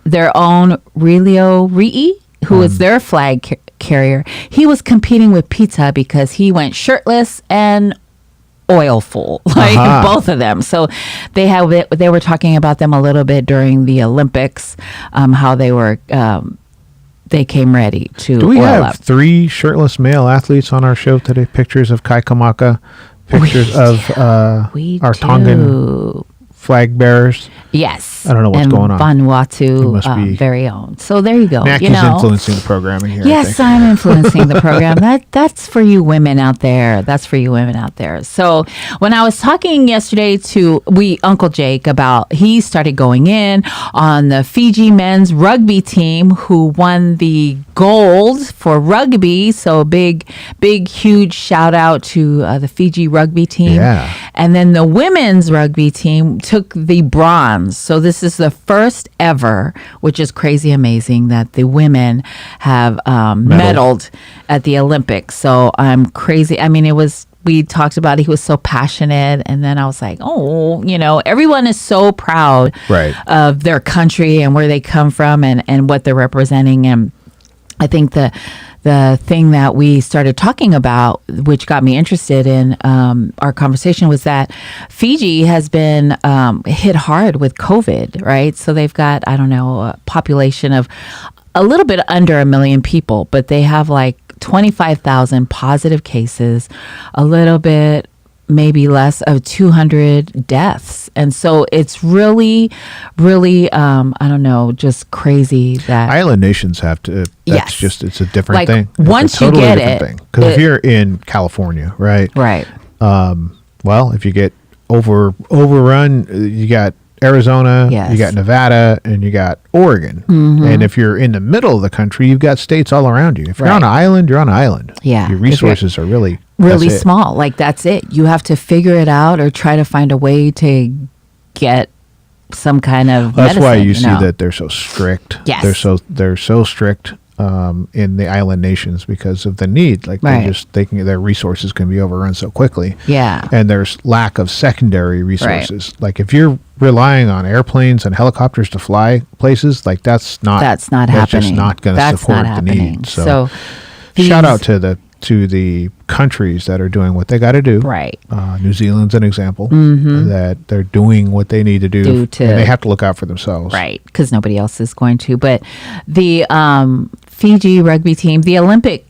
their own Relio Ri'i, who is their flag carrier. He was competing with Pita because he went shirtless and oilful, both of them. So they were talking about them a little bit during the Olympics, how they came ready to. Do we oil have up. 3 shirtless male athletes on our show today? Pictures of Kai Kamaka, pictures of our Tongan flag bearers. Yes. I don't know what's going on. Vanuatu, very own. So there you go. Mackie's influencing the programming here. Yes, I'm influencing the program. That's for you women out there. So when I was talking yesterday to Uncle Jake about, he started going in on the Fiji men's rugby team who won the gold for rugby. So big, huge shout out to the Fiji rugby team. Yeah. And then the women's rugby team took the bronze. So this is the first ever, which is crazy amazing, that the women have medaled at the Olympics. So I'm crazy. I mean, we talked about it. He was so passionate. And then I was like, everyone is so proud of their country and where they come from and what they're representing. And I think the thing that we started talking about, which got me interested in our conversation, was that Fiji has been hit hard with COVID, right? So they've got, I don't know, a population of a little bit under 1 million people, but they have like 25,000 positive cases, a little bit maybe less of 200 deaths. And so it's really, really, I don't know, just crazy that Island nations have to, that's Yes. just, it's a different Like, thing. once you get it, Because if it- you're in California, right? right. Well, if you get overrun, you got Arizona, Yes. you got Nevada, and you got Oregon. And if you're in the middle of the country, you've got states all around you. If you're Right. on an island, you're on an island. Yeah. Your If you're- resources are really Really that's it. small. Like that's it. You have to figure it out or try to find a way to get some kind of That's why medicine, you see know? that they're so strict. Yes. They're so strict in the island nations because of the need. Like Right. their resources can be overrun so quickly. Yeah. And there's lack of secondary resources. Like if you're relying on airplanes and helicopters to fly places, like that's That's not That's happening. just not going to That's support not the happening. need. So shout these- out to the countries that are doing what they got to do. Right. New Zealand's an example that they're doing what they need to do, Do to- and they have to look out for themselves. Right, because nobody else is going to. But the Fiji rugby team, the Olympic,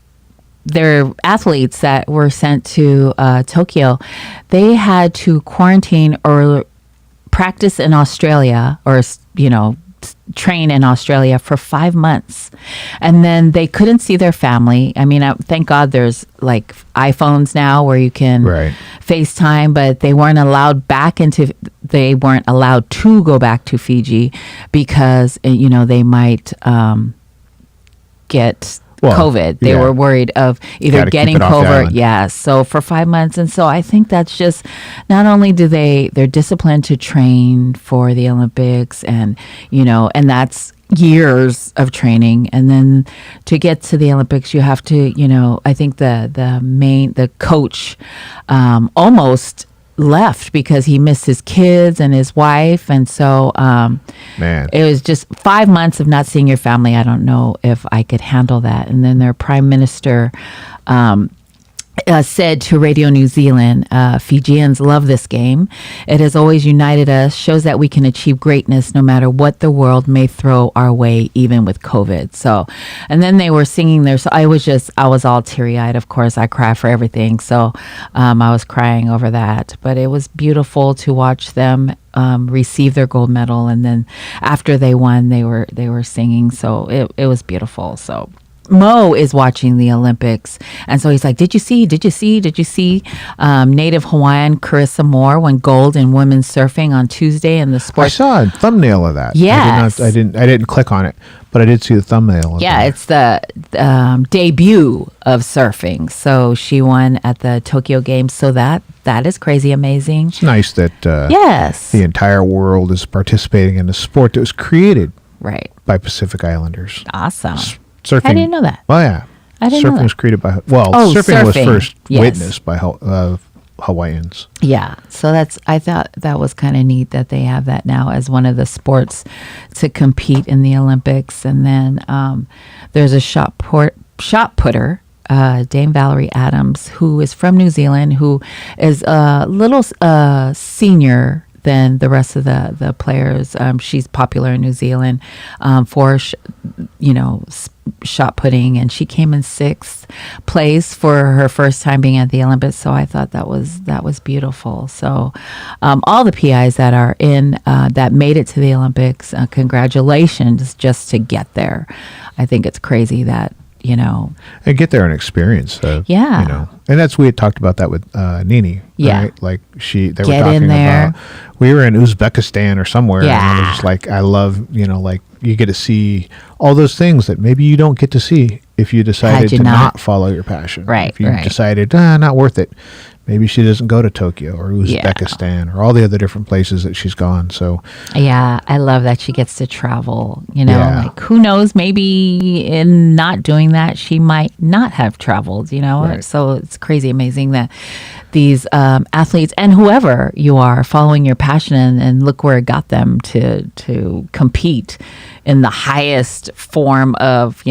their athletes that were sent to Tokyo, they had to quarantine or practice in Australia or, train in Australia for 5 months. And then they couldn't see their family. I mean, thank God there's like iPhones now where you can Right. FaceTime, but they weren't allowed to go back to Fiji because, they might get COVID. They yeah. were worried of either Gotta keep getting it off the COVID. island. Yeah. So for 5 months. And so I think that's just, not only do they're disciplined to train for the Olympics and that's years of training. And then to get to the Olympics, you have to, I think the coach almost left because he missed his kids and his wife. And so Man. it was just 5 months of not seeing your family. I don't know if I could handle that. And then their prime minister said to Radio New Zealand, Fijians love this game. It has always united us, shows that we can achieve greatness no matter what the world may throw our way, even with COVID. So, and then they were singing their, so I was all teary eyed. Of course, I cry for everything. So I was crying over that, but it was beautiful to watch them receive their gold medal. And then after they won, they were singing. So it was beautiful. So Mo is watching the Olympics, and so he's like, Did you see Native Hawaiian Carissa Moore won gold in women's surfing on Tuesday in the I sports? saw a thumbnail of that. Yes. I didn't click on it, but I did see the thumbnail. Of Yeah, that. it's the debut of surfing. So she won at the Tokyo Games. So that is crazy amazing. It's nice that Yes. the entire world is participating in a sport that was created Right. by Pacific Islanders. Awesome. Surfing. I didn't know that. Well, yeah. I didn't know Surfing that. was created by surfing was surfing. first Yes. witnessed by Hawaiians. Yeah. So I thought that was kind of neat that they have that now as one of the sports to compete in the Olympics. And then there's a shot putter, Dame Valerie Adams, who is from New Zealand, who is a little senior than the rest of the players. She's popular in New Zealand for shot putting, and she came in 6th place for her first time being at the Olympics. So I thought that was beautiful. So all the PIs that are in that made it to the Olympics, congratulations just to get there. I think it's crazy that And get there and experience. Yeah. And we had talked about that with Nini. Yeah. Right? Like they were Get talking in there. about, we were in Uzbekistan or somewhere. And I Yeah. was just like, I love, like you get to see all those things that maybe you don't get to see if you decided you to not. not follow your passion. Right, If you right. decided, not worth it. Maybe she doesn't go to Tokyo or Uzbekistan or all the other different places that she's gone. So Yeah, I love that she gets to travel. Yeah. Like who knows? Maybe in not doing that, she might not have traveled. Right. So it's crazy, amazing that these athletes and whoever you are following your passion and look where it got them to compete in the highest form of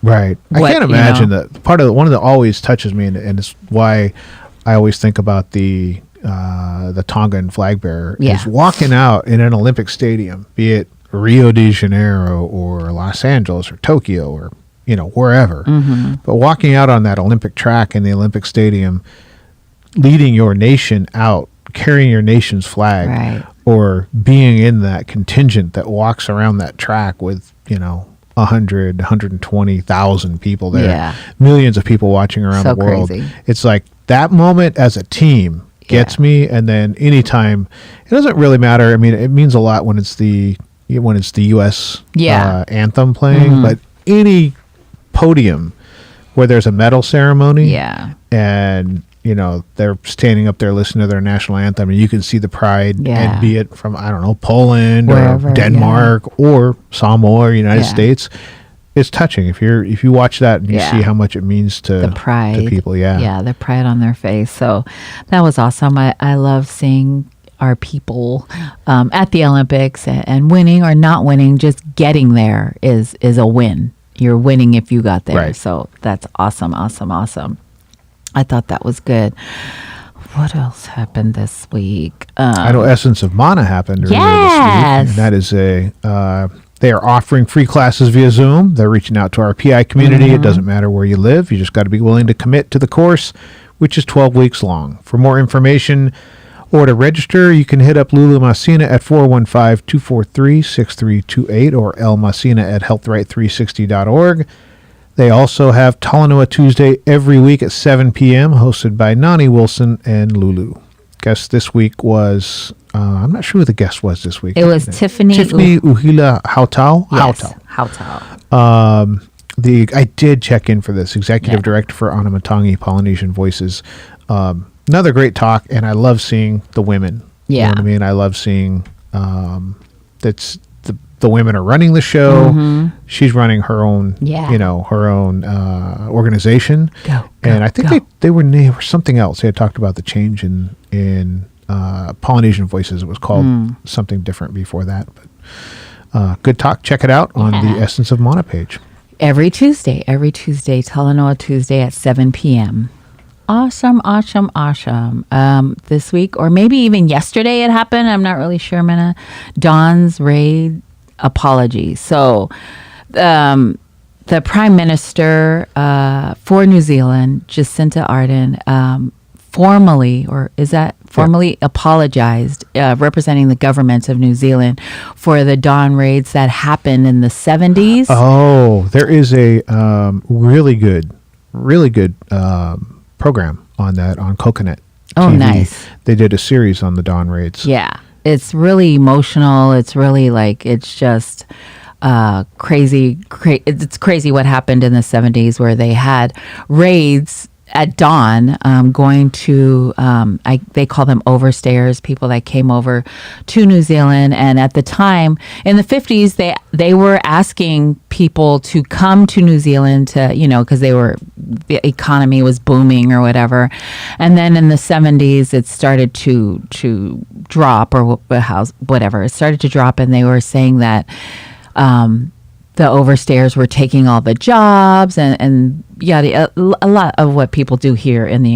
Right. I What, can't you imagine know? that one of the always touches me, and it's why I always think about the Tongan flag bearer Yeah. is walking out in an Olympic stadium, be it Rio de Janeiro or Los Angeles or Tokyo or wherever, Mm-hmm. but walking out on that Olympic track in the Olympic stadium, leading your nation out, carrying your nation's flag, Right. or being in that contingent that walks around that track with 120,000 people there, Yeah. millions of people watching around So the world. crazy. It's like that moment as a team gets Yeah. me, and then anytime, it doesn't really matter. I mean, it means a lot when it's the U.S. Yeah. Anthem playing, but any podium where there's a medal ceremony, Yeah. and they're standing up there listening to their national anthem, and you can see the pride, Yeah. and be it from Poland Wherever, or Denmark or Samoa or United Yeah. States. It's touching if you watch that and you Yeah. see how much it means to The pride. to people. Yeah, the pride on their face. So that was awesome. I love seeing our people at the Olympics and winning or not winning, just getting there is a win. You're winning if you got there. Right. So that's awesome, awesome, awesome. I thought that was good. What else happened this week? I know Essence of Mana happened earlier this week, Yes. and that is they are offering free classes via Zoom. They're reaching out to our PI community. Mm-hmm. It doesn't matter where you live. You just got to be willing to commit to the course, which is 12 weeks long. For more information or to register, you can hit up Lulu Massina at 415-243-6328 or El Massina at healthright360.org. They also have Talanoa Tuesday every week at 7 p.m., hosted by Nani Wilson and Lulu. Guest this week was, I'm not sure who the guest was this week. It was Tiffany Uhila Hautau. Yes, Hautau. Hautau. I did check in for this, executive Yeah. director for Onamatangi Polynesian Voices. Another great talk, and I love seeing the women. You Yeah. know what I mean? I love seeing that's the women are running the show. She's running her own, Yeah. her own organization. Go, And go, I think go. they were something else. They had talked about the change in Polynesian Voices. It was called something different before that. But good talk. Check it out on the Essence of Mana page. Every Tuesday, Talanoa Tuesday at 7 p.m. Awesome. This week, or maybe even yesterday it happened. I'm not really sure, Minna. Dawn's raid apology. So the Prime Minister for New Zealand, Jacinta Ardern, formally apologized, representing the government of New Zealand for the Dawn raids that happened in the 70s. Oh, there is a really good program on that on Coconut Oh, TV. nice. They did a series on the Dawn raids. Yeah, it's really emotional. It's really it's just crazy. It's crazy what happened in the 70s where they had raids at dawn, going to, they call them overstayers, people that came over to New Zealand. And at the time, in the 50s, they were asking people to come to New Zealand to, because the economy was booming or whatever. And then in the 70s, it started to drop, or whatever. It started to drop, and they were saying that the overstayers were taking all the jobs and a lot of what people do here in the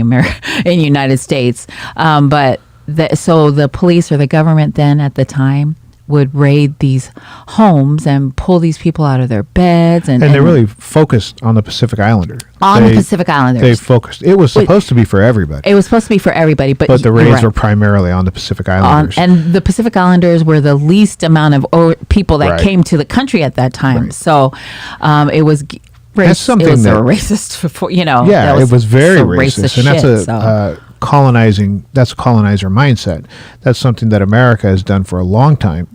in United States. So the police or the government then at the time would raid these homes and pull these people out of their beds. And they really focused on the Pacific Islander. The Pacific Islanders. They focused. It was supposed to be for everybody. It was supposed to be for everybody. But the you're raids right. were primarily on the Pacific Islanders. And the Pacific Islanders were the least amount of people that Right. came to the country at that time. Right. So it was That's something it was that- a racist before, Yeah, it was very some racist. And shit, that's that's a colonizer mindset. That's something that America has done for a long time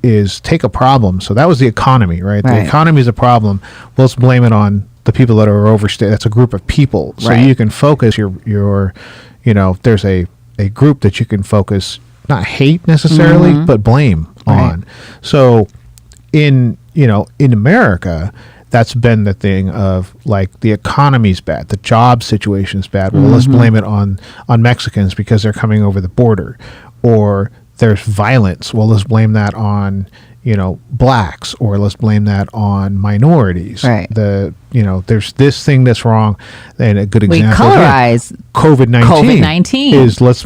is take a problem. So that was the economy, right? The Right. economy is a problem. Well, let's blame it on the people that are overstayed. That's a group of people. So Right. you can focus your there's a group that you can focus, not hate necessarily, but blame on. So in America, that's been the thing of the economy's bad, the job situation's bad. Well, let's blame it on Mexicans because they're coming over the border, or there's violence. Well, let's blame that on blacks, or let's blame that on minorities. Right. There's this thing that's wrong. And a good example, We colorize COVID-19 is let's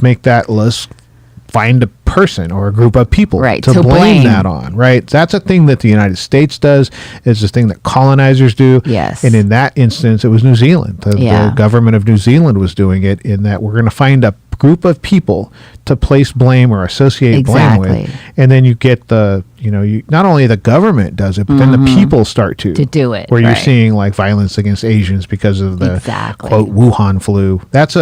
find a person or a group of people to blame that on, right? That's a thing that the United States does. It's a thing that colonizers do. Yes. And in that instance, it was New Zealand. The government of New Zealand was doing it, in that we're going to find a group of people to place blame or associate blame with. And then you get not only the government does it, but then the people start to do it. Where you're seeing like violence against Asians because of the quote Wuhan flu. That's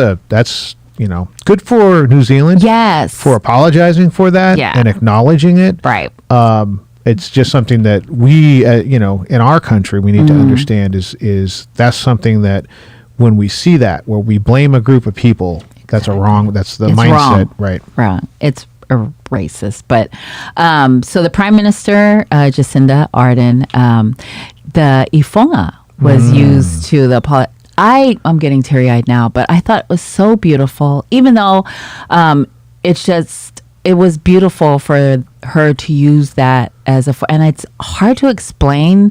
good for New Zealand. Yes. For apologizing for that and acknowledging it. Right. It's just something that we, in our country, we need to understand is that's something that when we see that, where we blame a group of people, that's that's the mindset. Wrong. Wrong. It's racist. But so the Prime Minister, Jacinda Ardern, the Ifonga was used to the I'm getting teary-eyed now, but I thought it was so beautiful, even though it was beautiful for her to use that and it's hard to explain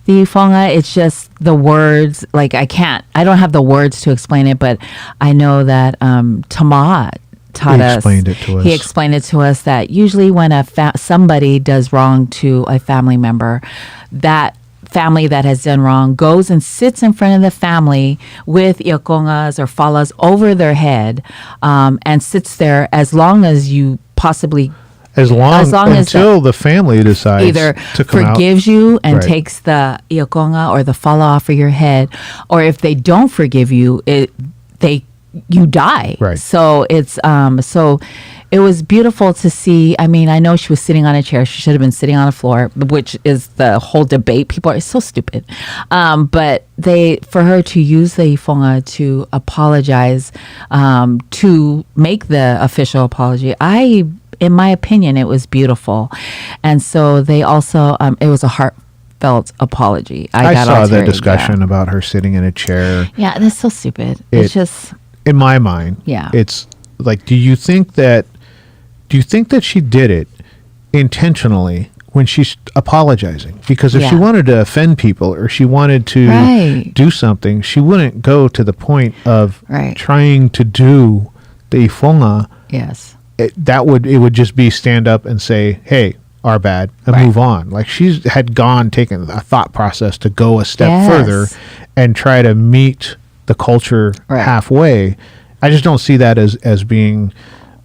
the Ifonga. It's just the words, like I don't have the words to explain it, but I know that Tama taught us. He explained it to us that usually when somebody does wrong to a family member, that family that has done wrong goes and sits in front of the family with iokongas or falas over their head, and sits there as long as you possibly until the family decides either to come forgives you and takes the iokonga or the fala off of your head, or if they don't forgive you, you die. Right. So it's it was beautiful to see. I mean, I know she was sitting on a chair. She should have been sitting on a floor, which is the whole debate. People are so stupid. But for her to use the ifonga to apologize, to make the official apology, in my opinion, it was beautiful. And so they also, it was a heartfelt apology. I saw the discussion about her sitting in a chair. Yeah, that's so stupid. It's just, in my mind, it's like, do you think that she did it intentionally when she's apologizing? Because if she wanted to offend people or she wanted to do something, she wouldn't go to the point of trying to do the ifonga. Yes. It would just be stand up and say, hey, our bad, and move on. Like she had taken a thought process to go a step further and try to meet the culture halfway. I just don't see that as being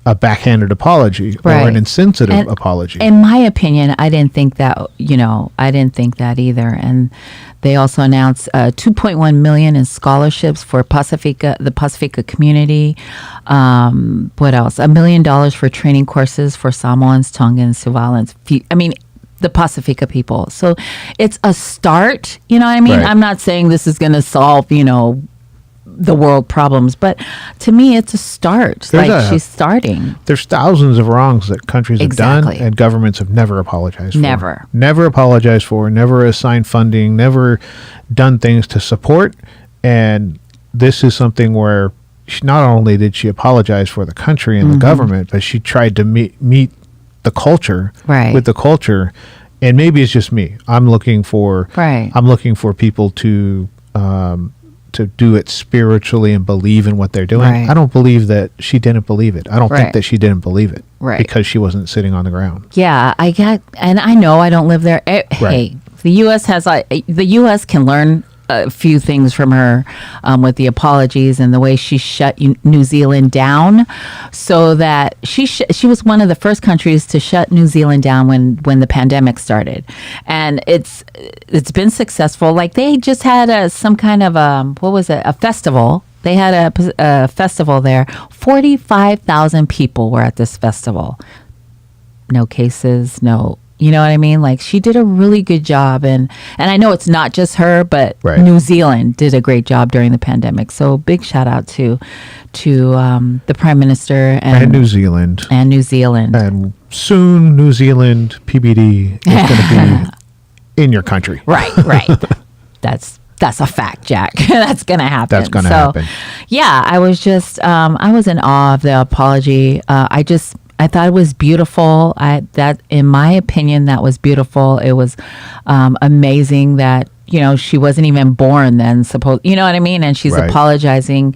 a backhanded apology or an insensitive apology. In my opinion, I didn't think that, I didn't think that either. And they also announced $2.1 million in scholarships for the Pacifica community. What else? $1 million for training courses for Samoans, Tongans, Tuvalans. The Pacifica people. So it's a start. You know what I mean? Right. I'm not saying this is going to solve, the world problems, but to me it's a start. She's starting. There's thousands of wrongs that countries have done and governments have never apologized for. Never apologized for, never assigned funding, never done things to support. And this is something where not only did she apologize for the country and the government, but she tried to meet the culture with the culture. And maybe it's just me. I'm looking for people to do it spiritually and believe in what they're doing. I don't believe that she didn't believe it. I don't think that she didn't believe it because she wasn't sitting on the ground. Yeah, and I know I don't live there. Hey, the U.S. can learn a few things from her with the apologies and the way she shut New Zealand down, so that she was one of the first countries to shut New Zealand down when the pandemic started, and it's been successful. Like they just had some kind of a festival. They had a festival there. 45,000 people were at this festival. No cases, no. You know what I mean? Like she did a really good job, and I know it's not just her, but New Zealand did a great job during the pandemic. So big shout out to the Prime Minister and New Zealand and soon New Zealand PBD is going to be in your country. Right. That's a fact, Jack. That's going to happen. That's going to happen. Yeah, I was just I was in awe of the apology. I thought it was beautiful. That, in my opinion, that was beautiful. It was amazing that, you know, she wasn't even born then. You know what I mean? And she's Right. apologizing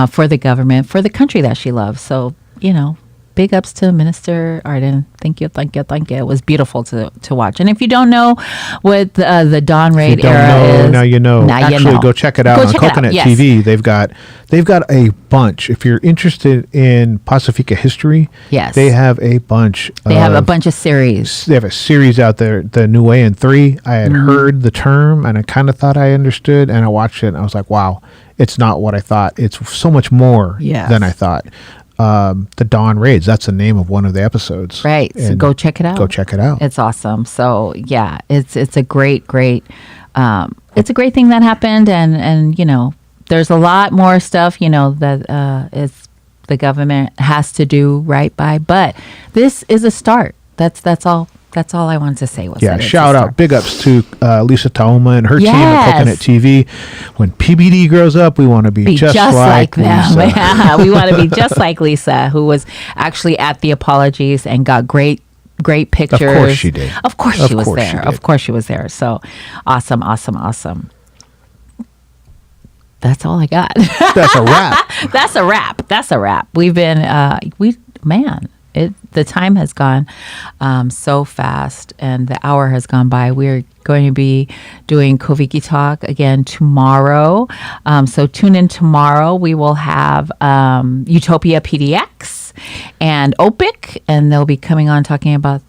for the government, for the country that she loves. So, you know, big ups to Minister Arden. Thank you, thank you, thank you. It was beautiful to watch. And if you don't know what the Dawn Raid If you don't era know, is, now you know. now you Actually, know. go check it out Go on check it out, Coconut yes. TV. They've got a bunch. If you're interested in Pacifica history, Yes. they have a bunch. They have a bunch of series. They have a series out there, the Nuean 3. I had heard the term and I kind of thought I understood, and I watched it and I was like, wow, it's not what I thought. It's so much more Yes. than I thought. The Dawn Raids, that's the name of one of the episodes. Right. So And go check it out. Go check it out. It's awesome. So yeah, it's a great it's a great thing that happened, and you know, there's a lot more stuff, you know, that it's the government has to do right by, but this is a start. That's all I wanted to say was Yeah, that it's shout a out, start. big ups to Lisa Tauma and her team at Yes. Coconut TV. When PBD grows up, we want to be just like them. Lisa. Yeah, we want to be just like Lisa, who was actually at the apologies and got great pictures. Of course she did. Of course Of she was course she there. did. Of course she was there. So awesome. That's all I got. That's a wrap. That's a wrap. We've been the time has gone so fast, and the hour has gone by. We're going to be doing Koviki Talk again tomorrow. So tune in tomorrow. We will have Utopia PDX and OPIC, and they'll be coming on talking about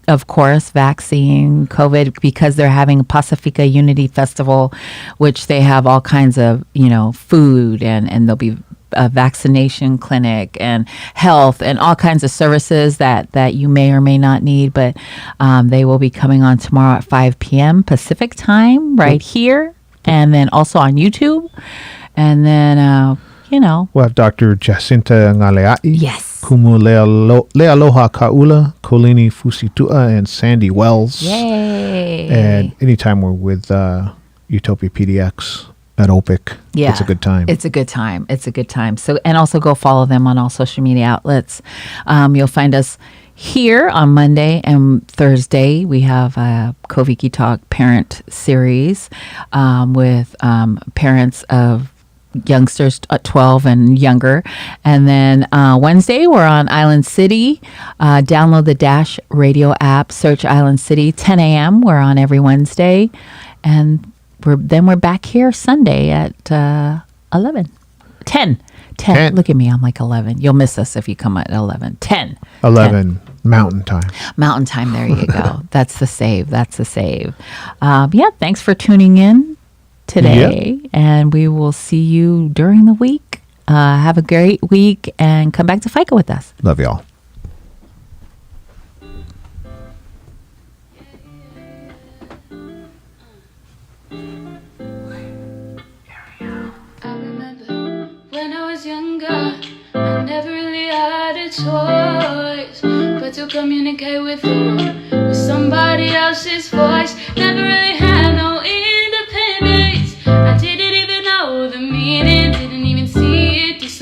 of course, vaccine, COVID, because they're having a Pacifica Unity Festival, which they have all kinds of, you know, food, and there'll be a vaccination clinic and health and all kinds of services that you may or may not need. But they will be coming on tomorrow at 5 p.m. Pacific time right here, and then also on YouTube. And then, you know. We'll have Dr. Jacinta Ngaleai. Yes. Kumu Lealoha Kaula, Kolini Fusitua, and Sandy Wells. Yay. And anytime we're with Utopia PDX at OPIC, Yeah, it's a good time. It's a good time. It's a good time. So, and also go follow them on all social media outlets. You'll find us here on Monday and Thursday. We have a Koviki Talk parent series with parents of youngsters 12 and younger. And then Wednesday, we're on Island City. Download the Dash Radio app, search Island City. 10 a.m. We're on every Wednesday. And we're back here Sunday at 11. 10. 10. Look at me, I'm like 11. You'll miss us if you come at 11. 10. 11 Mountain Time. Mountain Time, there you go. That's the save. Yeah, thanks for tuning in today, and we will see you during the week. Have a great week, and come back to FICA with us. Love y'all. I remember when I was younger, I never really had a choice but to communicate with somebody else's voice. Never really had